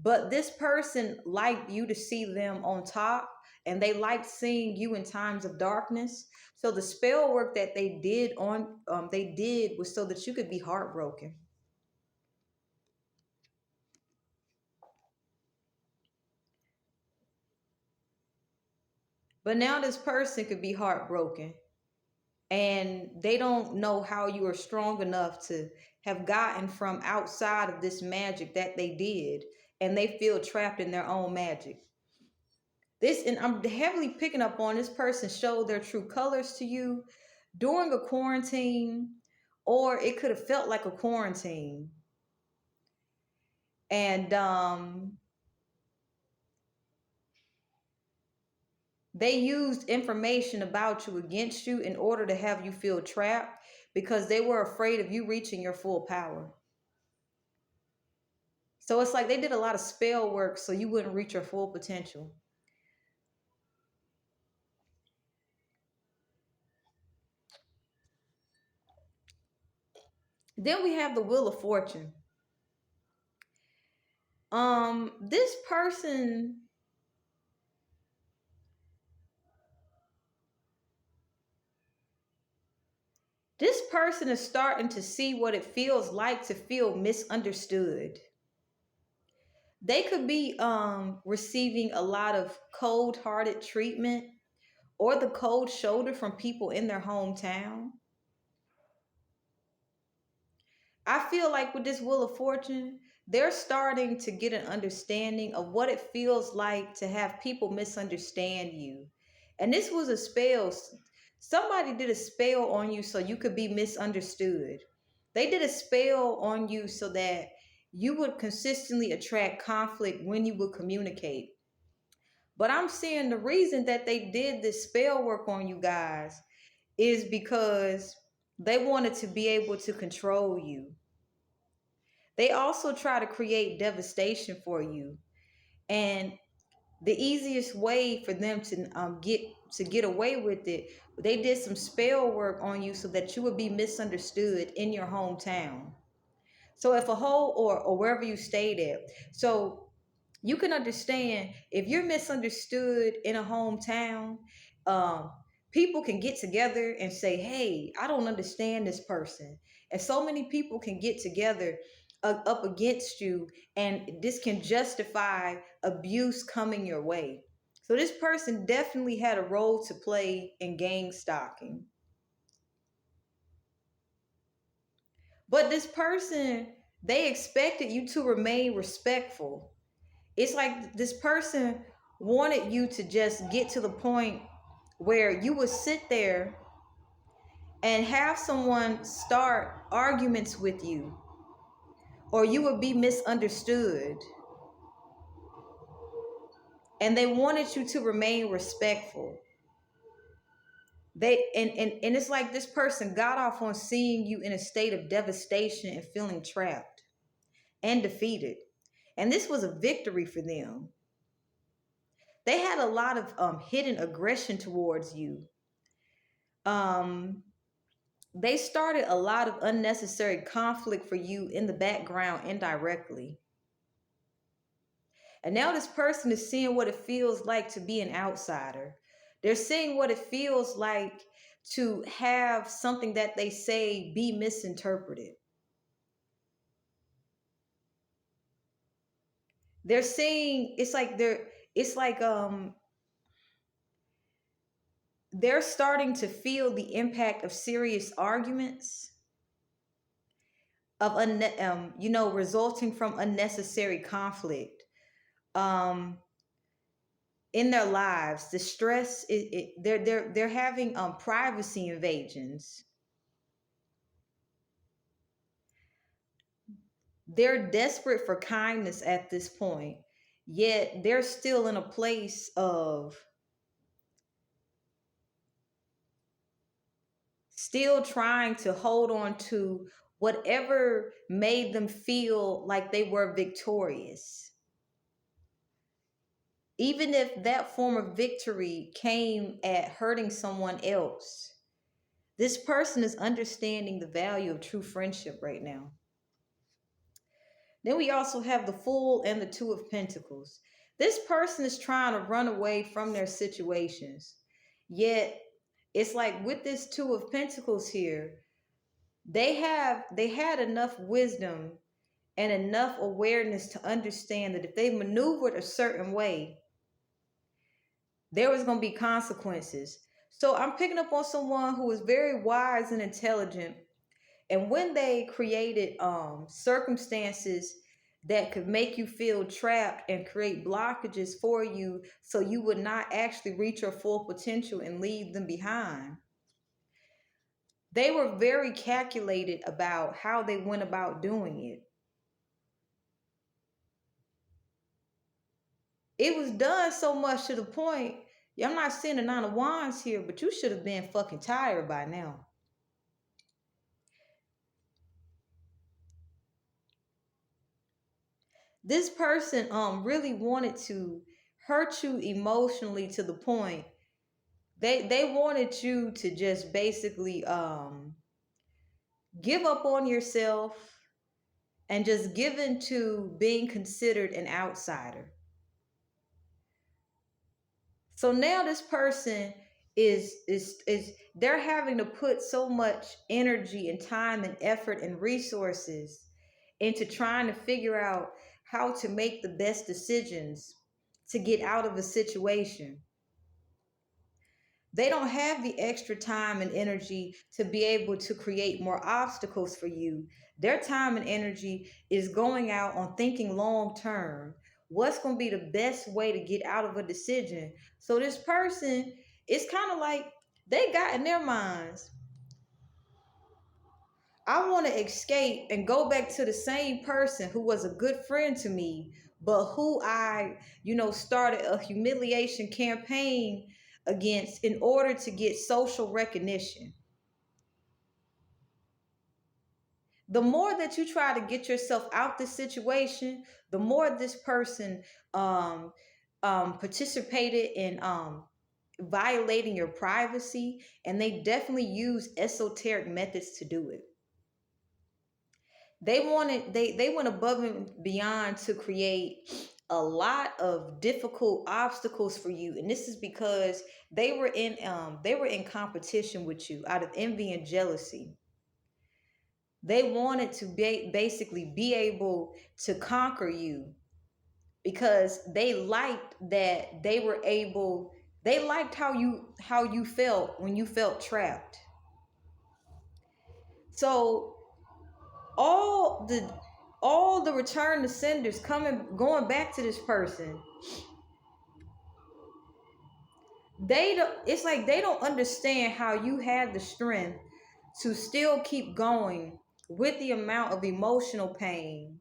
But this person liked you to see them on top, and they liked seeing you in times of darkness. So the spell work that they did was so that you could be heartbroken. But now this person could be heartbroken, and they don't know how you are strong enough to have gotten from outside of this magic that they did, and they feel trapped in their own magic. This, and I'm heavily picking up on this person showed their true colors to you during a quarantine, or it could have felt like a quarantine. And they used information about you against you in order to have you feel trapped because they were afraid of you reaching your full power. So it's like they did a lot of spell work so you wouldn't reach your full potential. Then we have the Wheel of Fortune. This person, is starting to see what it feels like to feel misunderstood. They could be receiving a lot of cold-hearted treatment or the cold shoulder from people in their hometown. I feel like with this Wheel of Fortune, they're starting to get an understanding of what it feels like to have people misunderstand you. And this was a spell. Somebody did a spell on you so you could be misunderstood. They did a spell on you so that you would consistently attract conflict when you would communicate. But I'm seeing the reason that they did this spell work on you guys is because they wanted to be able to control you. They also try to create devastation for you. And the easiest way for them to get away with it, they did some spell work on you so that you would be misunderstood in your hometown. So if a whole or wherever you stayed at, so you can understand if you're misunderstood in a hometown, um, people can get together and say, "Hey, I don't understand this person," and so many people can get together up against you, and this can justify abuse coming your way. So this person definitely had a role to play in gang stalking. But this person, they expected you to remain respectful. It's like this person wanted you to just get to the point where you would sit there and have someone start arguments with you, or you would be misunderstood. And they wanted you to remain respectful. And it's like this person got off on seeing you in a state of devastation and feeling trapped and defeated. And this was a victory for them. They had a lot of hidden aggression towards you. Um, they started a lot of unnecessary conflict for you in the background indirectly. And now this person is seeing what it feels like to be an outsider. They're seeing what it feels like to have something that they say be misinterpreted. They're seeing it's like they're starting to feel the impact of serious arguments of resulting from unnecessary conflict um in their lives. The stress they're having privacy invasions. They're desperate for kindness at this point, yet they're still in a place of still trying to hold on to whatever made them feel like they were victorious. Even if that form of victory came at hurting someone else, this person is understanding the value of true friendship right now. Then we also have the Fool and the Two of Pentacles. This person is trying to run away from their situations. Yet, it's like with this Two of Pentacles here, they had enough wisdom and enough awareness to understand that if they maneuvered a certain way, there was going to be consequences. So I'm picking up on someone who is very wise and intelligent. And when they created circumstances that could make you feel trapped and create blockages for you so you would not actually reach your full potential and leave them behind, they were very calculated about how they went about doing it. It was done so much to the point, I'm not seeing the Nine of Wands here, but you should have been fucking tired by now. This person really wanted to hurt you emotionally to the point they wanted you to just basically give up on yourself and just give into being considered an outsider. So now this person is they're having to put so much energy and time and effort and resources into trying to figure out how to make the best decisions to get out of a situation. They don't have the extra time and energy to be able to create more obstacles for you. Their time and energy is going out on thinking long term. What's going to be the best way to get out of a decision? So this person, it's kind of like they got in their minds, I want to escape and go back to the same person who was a good friend to me, but who I, started a humiliation campaign against in order to get social recognition. the more that you try to get yourself out this situation, the more this person um, participated in violating your privacy, and they definitely use esoteric methods to do it. They went above and beyond to create a lot of difficult obstacles for you, and this is because they were in competition with you out of envy and jealousy. They wanted to basically be able to conquer you because they liked that they liked how you felt when you felt trapped. So all the all the return to senders coming going back to this person, it's like they don't understand how you have the strength to still keep going with the amount of emotional pain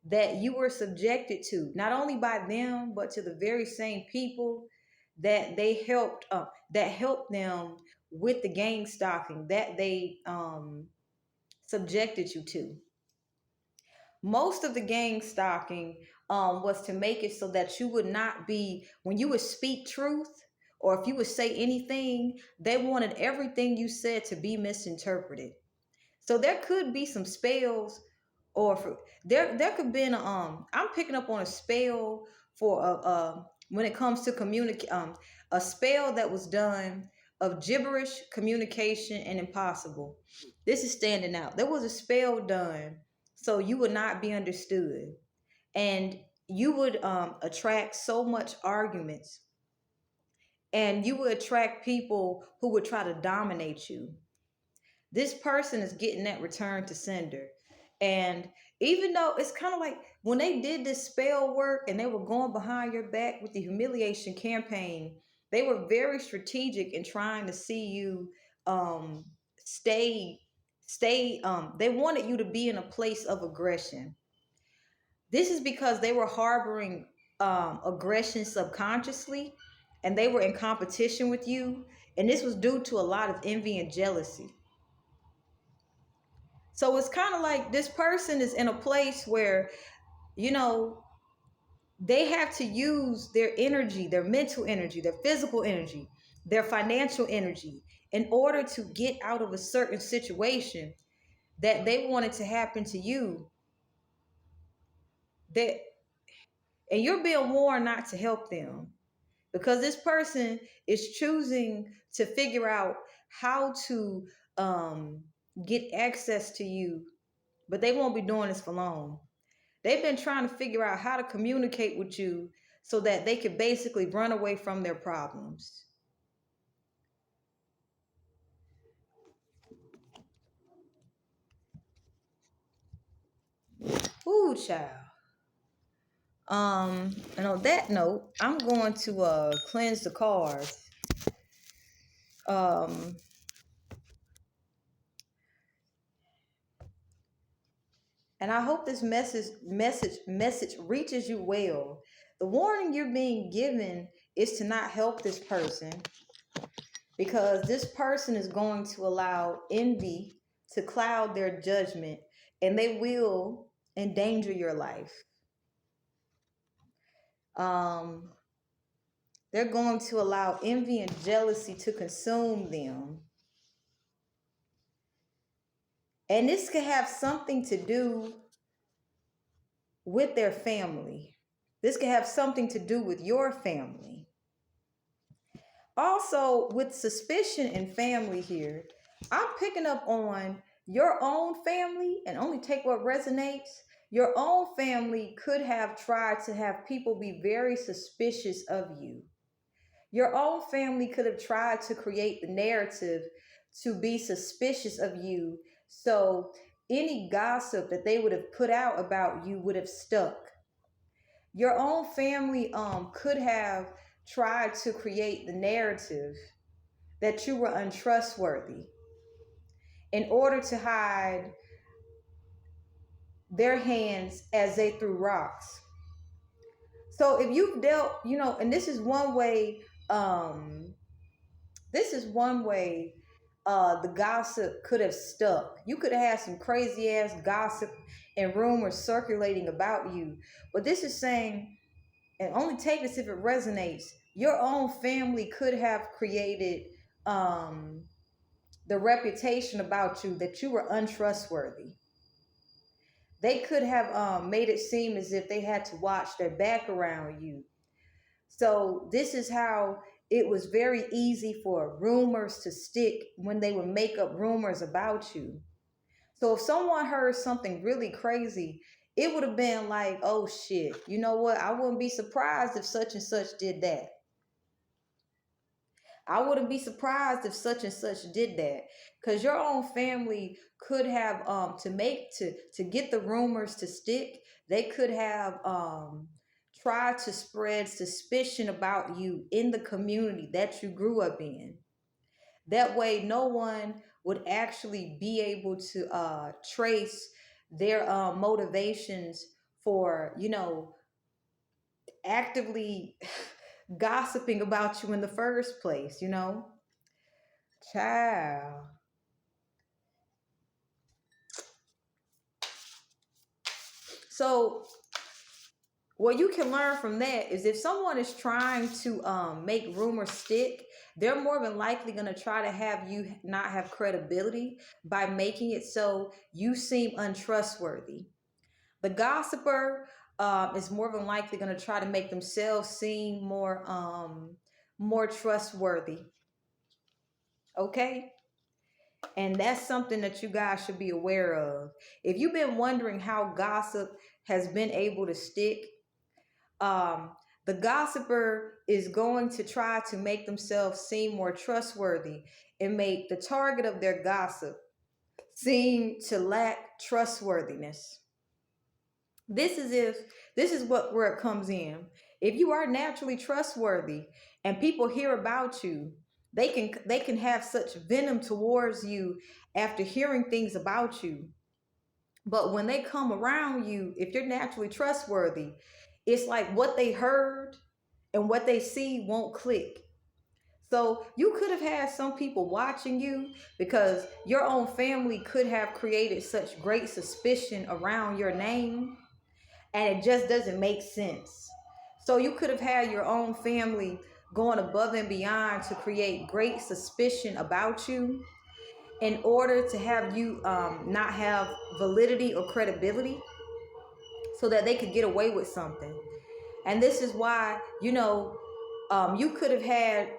that you were subjected to, not only by them but to the very same people that that helped them with the gang stalking that they subjected you to. Most of the gang stalking was to make it so that you would not be, when you would speak truth or if you would say anything, they wanted everything you said to be misinterpreted. So there could be some spells, or for, there could be I'm picking up on a spell for when it comes to communicate a spell that was done of gibberish communication and impossible. This is standing out. There was a spell done so you would not be understood, and you would attract so much arguments, and you would attract people who would try to dominate you. This person is getting that return to sender. And even though it's kind of like when they did this spell work and they were going behind your back with the humiliation campaign, they were very strategic in trying to see you um, stay, they wanted you to be in a place of aggression. This is because they were harboring aggression subconsciously, and they were in competition with you. And this was due to a lot of envy and jealousy. So it's kind of like this person is in a place where, you know, they have to use their energy, their mental energy, their physical energy, their financial energy in order to get out of a certain situation that they wanted to happen to you. That, and you're being warned not to help them because this person is choosing to figure out how to get access to you, but they won't be doing this for long. They've been trying to figure out how to communicate with you so that they could basically run away from their problems. Ooh, child. And on that note, I'm going to cleanse the cards. Um, and I hope this message reaches you well. The warning you're being given is to not help this person because this person is going to allow envy to cloud their judgment, and they will endanger your life. Um, they're going to allow envy and jealousy to consume them. And this could have something to do with their family. This could have something to do with your family. Also, with suspicion in family here, I'm picking up on your own family, and only take what resonates. Your own family could have tried to have people be very suspicious of you. Your own family could have tried to create the narrative to be suspicious of you. So any gossip that they would have put out about you would have stuck. Your own family could have tried to create the narrative that you were untrustworthy in order to hide their hands as they threw rocks. So if you've dealt, you know, and this is one way the gossip could have stuck. You could have had some crazy ass gossip and rumors circulating about you. But this is saying, and only take this if it resonates, your own family could have created the reputation about you that you were untrustworthy. They could have made it seem as if they had to watch their back around you. So this is how it was very easy for rumors to stick when they would make up rumors about you. So if someone heard something really crazy, it would have been like, oh shit, you know what? I wouldn't be surprised if such and such did that. I wouldn't be surprised if such and such did that. Because your own family could have to get the rumors to stick, they could have tried to spread suspicion about you in the community that you grew up in. That way no one would actually be able to trace their motivations for, actively gossiping about you in the first place. Child. So what you can learn from that is if someone is trying to make rumors stick, they're more than likely going to try to have you not have credibility by making it so you seem untrustworthy. The gossiper is more than likely going to try to make themselves seem more trustworthy. Okay? And that's something that you guys should be aware of. If you've been wondering how gossip has been able to stick, um, the gossiper is going to try to make themselves seem more trustworthy and make the target of their gossip seem to lack trustworthiness. This is where it comes in. If you are naturally trustworthy and people hear about you, they can have such venom towards you after hearing things about you. But when they come around you, if you're naturally trustworthy, it's like what they heard and what they see won't click. So you could have had some people watching you because your own family could have created such great suspicion around your name, and it just doesn't make sense. So you could have had your own family going above and beyond to create great suspicion about you in order to have you not have validity or credibility so that they could get away with something. And this is why, you could have had,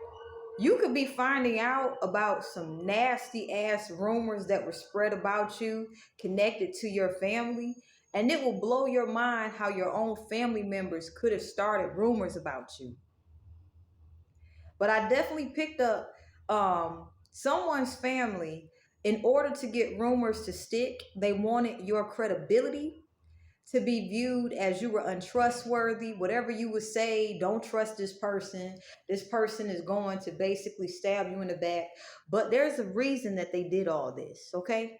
you could be finding out about some nasty ass rumors that were spread about you connected to your family. And it will blow your mind how your own family members could have started rumors about you. But I definitely picked up someone's family. In order to get rumors to stick, they wanted your credibility to be viewed as you were untrustworthy. Whatever you would say, don't trust this person. This person is going to basically stab you in the back. But there's a reason that they did all this, okay?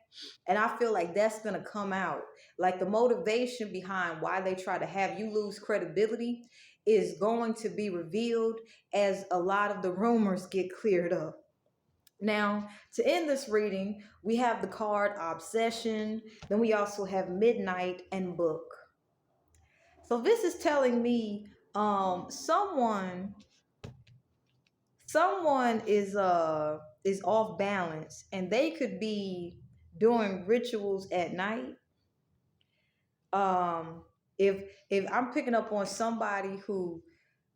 And I feel like that's going to come out. Like the motivation behind why they try to have you lose credibility is going to be revealed as a lot of the rumors get cleared up. Now, to end this reading, we have the card Obsession. Then we also have Midnight and Book. So this is telling me someone is off balance, and they could be doing rituals at night. If I'm picking up on somebody who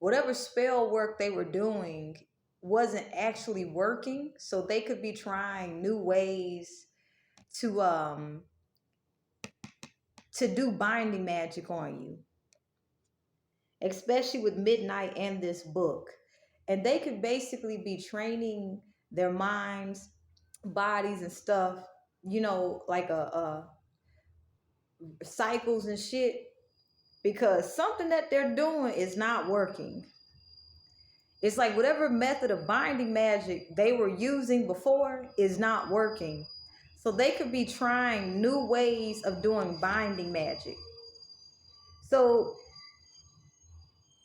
whatever spell work they were doing wasn't actually working, so they could be trying new ways to do binding magic on you, especially with Midnight and this Book. And they could basically be training their minds, bodies and stuff, like a cycles and shit, because something that they're doing is not working. It's like whatever method of binding magic they were using before is not working. So they could be trying new ways of doing binding magic. So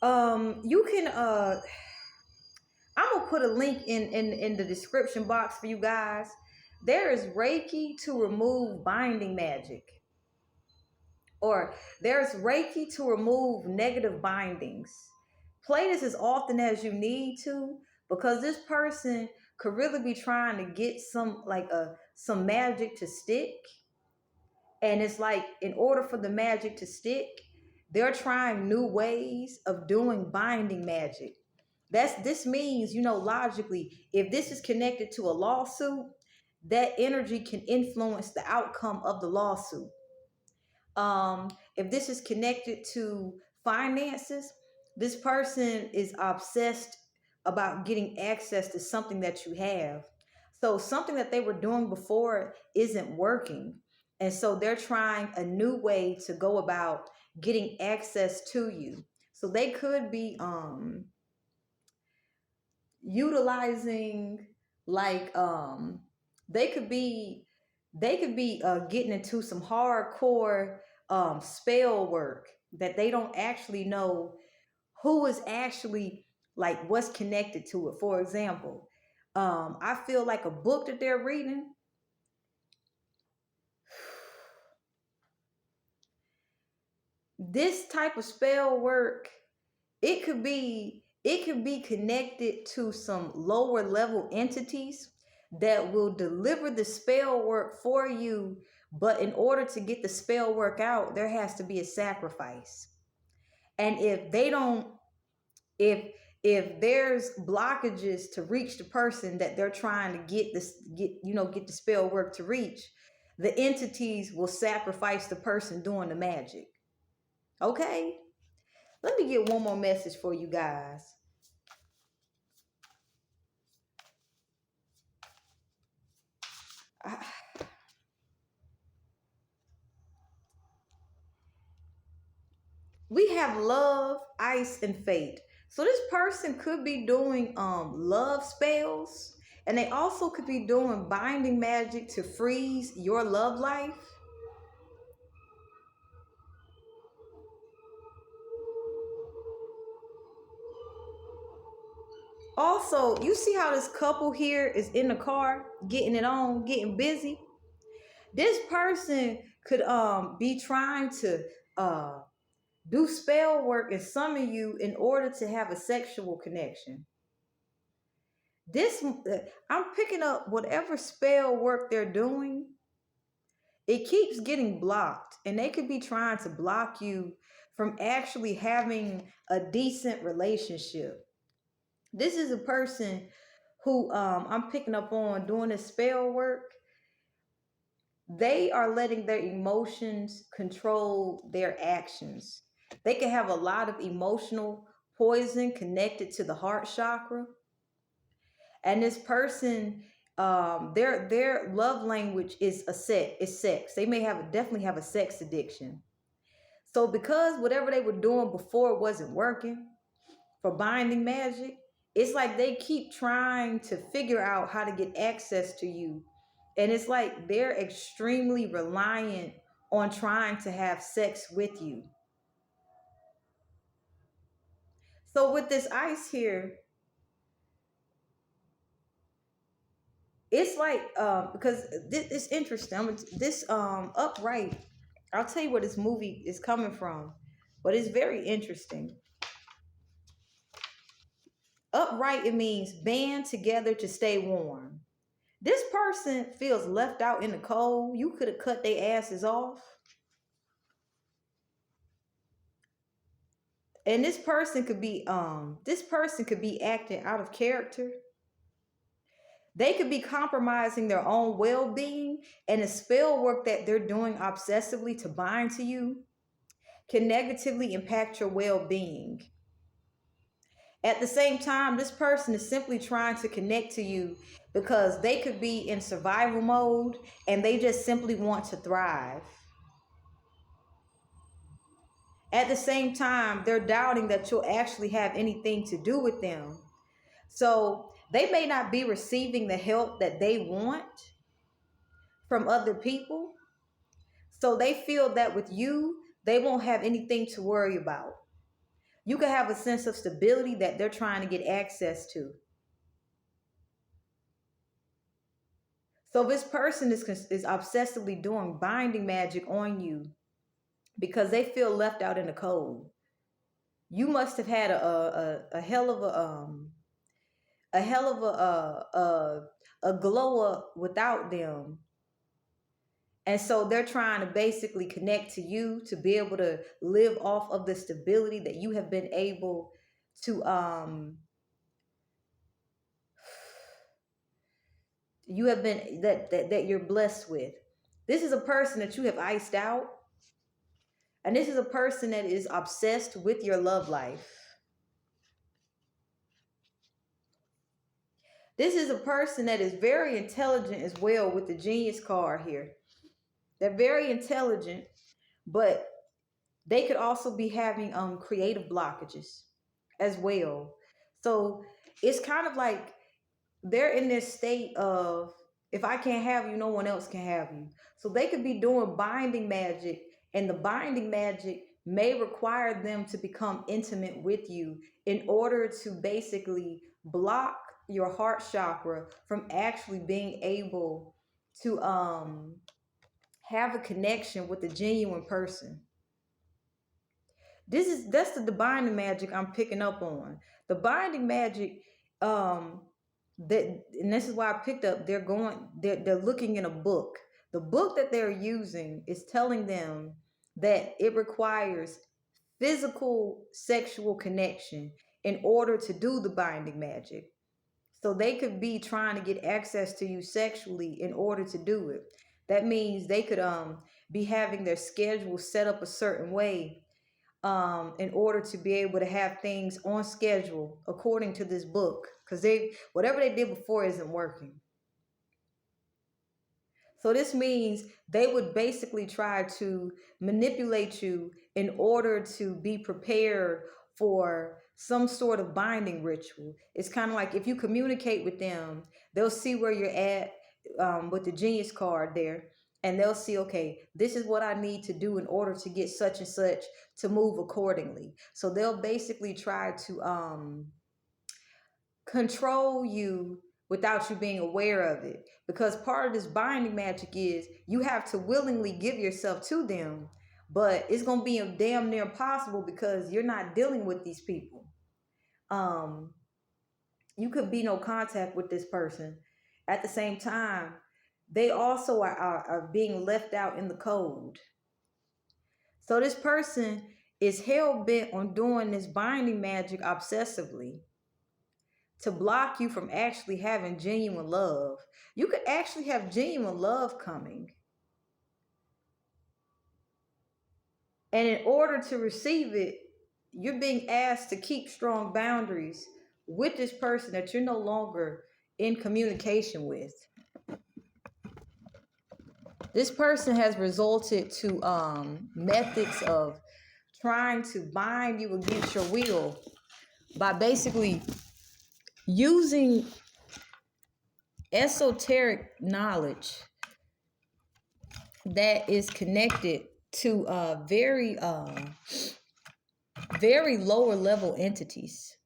you can I'm gonna put a link in the description box for you guys. There is Reiki to remove binding magic, or there's Reiki to remove negative bindings. Play this as often as you need to, because this person could really be trying to get some magic to stick. And it's like, in order for the magic to stick, they're trying new ways of doing binding magic. This means, logically, if this is connected to a lawsuit, that energy can influence the outcome of the lawsuit. If this is connected to finances, this person is obsessed about getting access to something that you have. So something that they were doing before isn't working. And so they're trying a new way to go about getting access to you. So they could be utilizing, like, they could be getting into some hardcore spell work that they don't actually know who is actually, like, what's connected to it. For example, I feel like a book that they're reading, this type of spell work, it could be connected to some lower level entities that will deliver the spell work for you. But in order to get the spell work out, there has to be a sacrifice. And if they don't, if there's blockages to reach the person that they're trying to get the spell work to reach, the entities will sacrifice the person doing the magic. Okay? Let me get one more message for you guys. We have love, ice, and fate. So this person could be doing love spells, and they also could be doing binding magic to freeze your love life. Also, you see how this couple here is in the car getting it on, getting busy? This person could be trying to uh do spell work and summon you in order to have a sexual connection. I'm picking up whatever spell work they're doing. It keeps getting blocked, and they could be trying to block you from actually having a decent relationship. This is a person who, I'm picking up on doing this spell work. They are letting their emotions control their actions. They can have a lot of emotional poison connected to the heart chakra. And this person, their love language is sex. They may definitely have a sex addiction. So because whatever they were doing before wasn't working for binding magic, it's like they keep trying to figure out how to get access to you. And it's like they're extremely reliant on trying to have sex with you. So with this ice here, it's like, because this is interesting. This upright, I'll tell you where this movie is coming from, but it's very interesting. Upright, it means band together to stay warm. This person feels left out in the cold. You could have cut their asses off. And this person could be acting out of character. They could be compromising their own well-being, and the spell work that they're doing obsessively to bind to you can negatively impact your well-being. At the same time, this person is simply trying to connect to you because they could be in survival mode and they just simply want to thrive. At the same time, they're doubting that you'll actually have anything to do with them. So they may not be receiving the help that they want from other people. So they feel that with you, they won't have anything to worry about. You can have a sense of stability that they're trying to get access to. So this person is obsessively doing binding magic on you because they feel left out in the cold. You must have had a hell of a hell of a glow up without them. And so they're trying to basically connect to you to be able to live off of the stability that you have been able to you have been that you're blessed with. This is a person that you have iced out, and this is a person that is obsessed with your love life. This is a person that is very intelligent as well with the genius card here. They're very intelligent, but they could also be having creative blockages as well. So it's kind of like they're in this state of, if I can't have you, no one else can have you. So they could be doing binding magic, and the binding magic may require them to become intimate with you in order to basically block your heart chakra from actually being able to have a connection with a genuine person. That's the binding magic I'm picking up on. The binding magic, that, and this is why I picked up. They're looking in a book. The book that they're using is telling them that it requires physical sexual connection in order to do the binding magic. So they could be trying to get access to you sexually in order to do it. That means they could be having their schedule set up a certain way in order to be able to have things on schedule according to this book, because whatever they did before isn't working. So this means they would basically try to manipulate you in order to be prepared for some sort of binding ritual. It's kind of like if you communicate with them, they'll see where you're at with the genius card there, and they'll see, okay, this is what I need to do in order to get such and such to move accordingly. So they'll basically try to control you without you being aware of it, because part of this binding magic is you have to willingly give yourself to them, but it's going to be damn near impossible because you're not dealing with these people. You could be no contact with this person. At the same time, they also are being left out in the cold. So this person is hell-bent on doing this binding magic obsessively to block you from actually having genuine love. You could actually have genuine love coming. And in order to receive it, you're being asked to keep strong boundaries with this person that you're no longer in communication with. This person has resulted to methods of trying to bind you against your will by basically using esoteric knowledge that is connected to very lower level entities.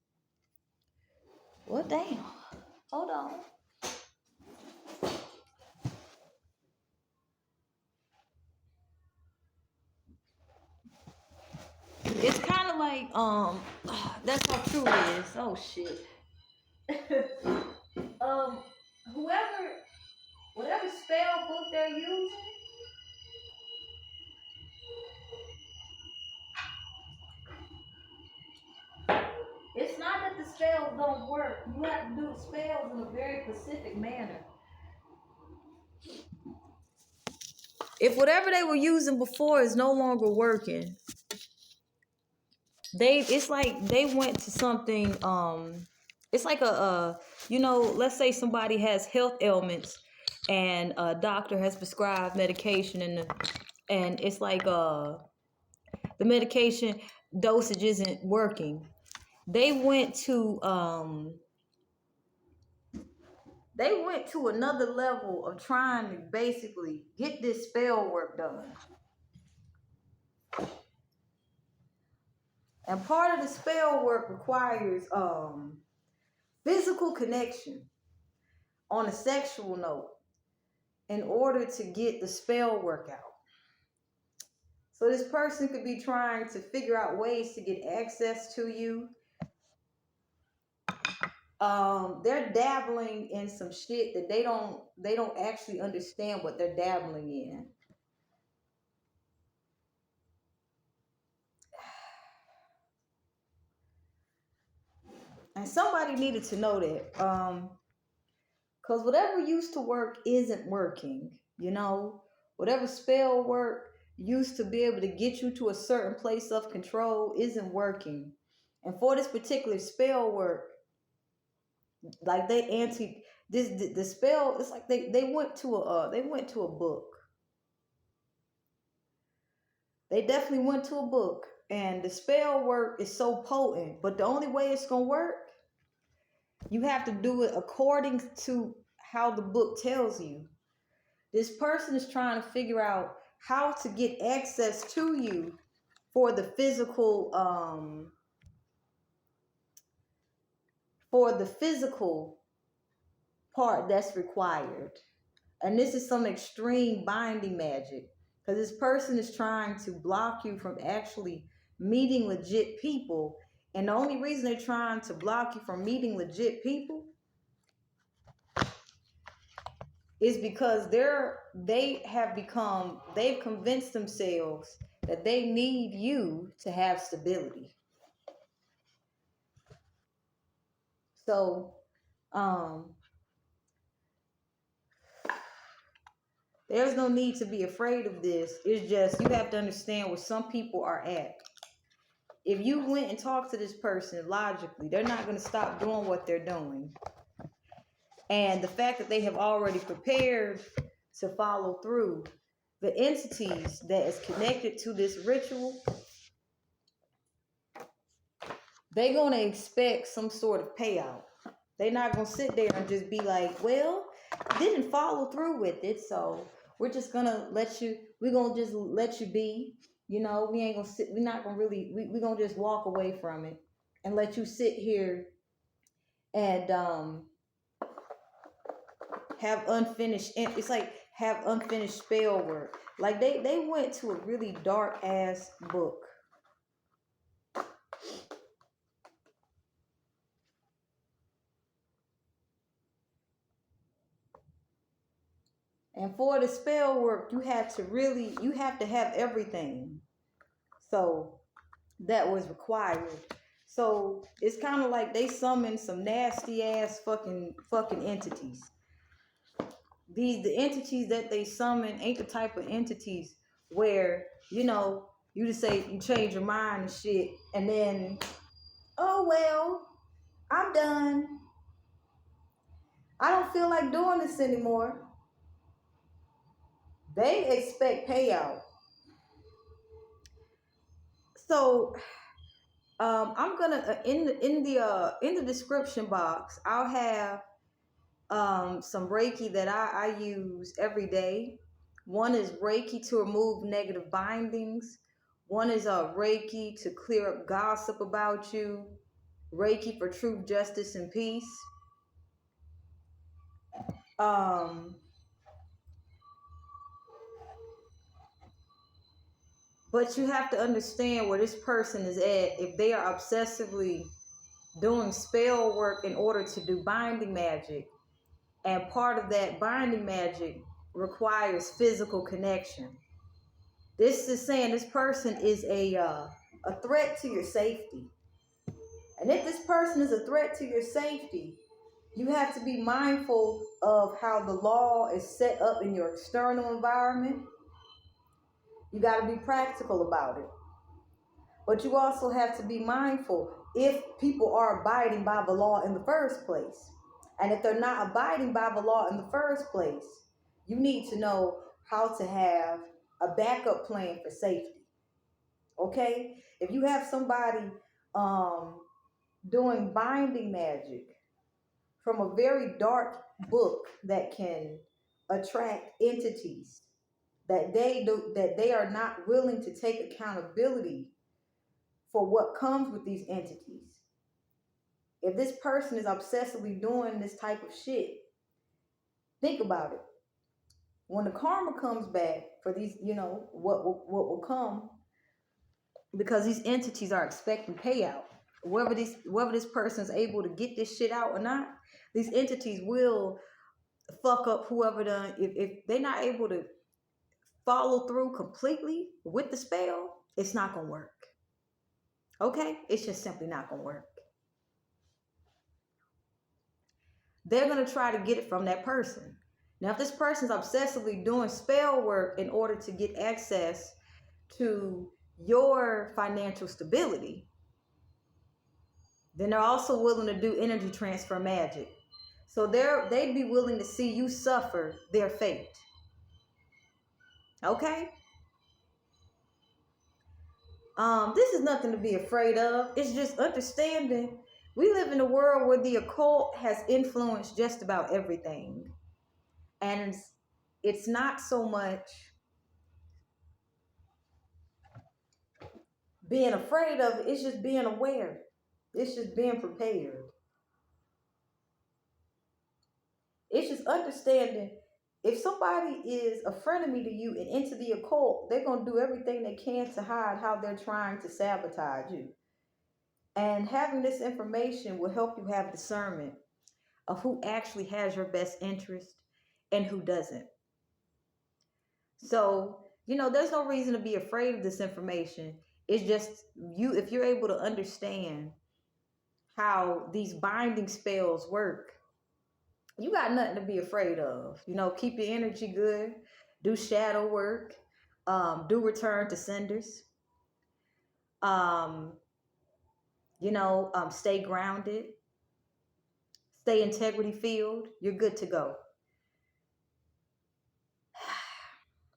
Well, damn. Hold on. It's kind of like that's how true it is. Oh shit. Whoever, whatever spell book they're using, it's not that the spells don't work. You have to do the spells in a very specific manner. If whatever they were using before is no longer working, it's like they went to something. It's like let's say somebody has health ailments, and a doctor has prescribed medication, and it's like the medication dosage isn't working. They went to another level of trying to basically get this spell work done. And part of the spell work requires physical connection on a sexual note. in order to get the spell work out. So this person could be trying to figure out ways to get access to you. They're dabbling in some shit that they don't actually understand what they're dabbling in. And somebody needed to know that. Because whatever used to work isn't working. You know, whatever spell work used to be able to get you to a certain place of control isn't working. And for this particular spell work, like they anti this the spell, it's like they went to a book. They definitely went to a book, and the spell work is so potent, but the only way it's gonna work, you have to do it according to how the book tells you. This person is trying to figure out how to get access to you for the physical part that's required. And this is some extreme binding magic, because this person is trying to block you from actually meeting legit people. And the only reason they're trying to block you from meeting legit people is because they've convinced themselves that they need you to have stability. So there's no need to be afraid of this. It's just you have to understand where some people are at. If you went and talked to this person logically, they're not going to stop doing what they're doing. And the fact that they have already prepared to follow through, the entities that is connected to this ritual, they're going to expect some sort of payout. They're not going to sit there and just be like, well, didn't follow through with it, so we're just going to we're going to just let you be. You know, we ain't going to sit, we're not going to really, we're going to just walk away from it and let you sit here and have unfinished, it's like have unfinished spell work. Like they went to a really dark ass book. And for the spell work, you have to have everything. So that was required. So it's kind of like they summoned some nasty ass fucking entities. The entities that they summon ain't the type of entities where, you know, you just say you change your mind and shit, and then, oh well, I'm done. I don't feel like doing this anymore. They expect payout. So I'm gonna in the description box, I'll have some Reiki that I use every day. One is Reiki to remove negative bindings. One is Reiki to clear up gossip about you. Reiki for truth, justice, and peace. But you have to understand where this person is at. If they are obsessively doing spell work in order to do binding magic, and part of that binding magic requires physical connection. This is saying this person is a threat to your safety. And if this person is a threat to your safety, you have to be mindful of how the law is set up in your external environment. You got to be practical about it. But you also have to be mindful if people are abiding by the law in the first place. And if they're not abiding by the law in the first place, you need to know how to have a backup plan for safety. Okay? If you have somebody doing binding magic from a very dark book that can attract entities that they are not willing to take accountability for what comes with these entities. If this person is obsessively doing this type of shit, think about it. when the karma comes back for these, what will come, because these entities are expecting payout. Whether this person's able to get this shit out or not, these entities will fuck up whoever done. If they're not able to follow through completely with the spell, it's not gonna work. Okay? It's just simply not gonna work. They're gonna try to get it from that person. Now, if this person's obsessively doing spell work in order to get access to your financial stability, then they're also willing to do energy transfer magic. So they'd be willing to see you suffer their fate. Okay? This is nothing to be afraid of. It's just understanding we live in a world where the occult has influenced just about everything. And it's not so much being afraid of it, it's just being aware. It's just being prepared. It's just understanding if somebody is a frenemy to you and into the occult, they're going to do everything they can to hide how they're trying to sabotage you. And having this information will help you have discernment of who actually has your best interest and who doesn't. So, there's no reason to be afraid of this information. It's just if you're able to understand how these binding spells work, you got nothing to be afraid of. Keep your energy good, do shadow work, do return to senders, stay grounded, stay integrity field. You're good to go.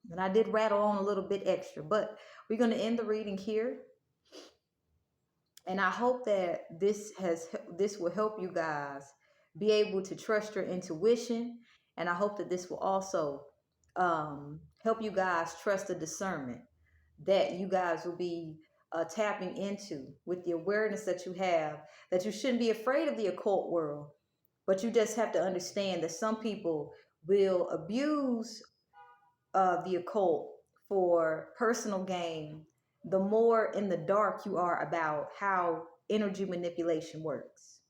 And I did rattle on a little bit extra, but we're going to end the reading here. And I hope that this will help you guys be able to trust your intuition. And I hope that this will also help you guys trust the discernment that you guys will be tapping into with the awareness that you have, that you shouldn't be afraid of the occult world, but you just have to understand that some people will abuse the occult for personal gain the more in the dark you are about how energy manipulation works.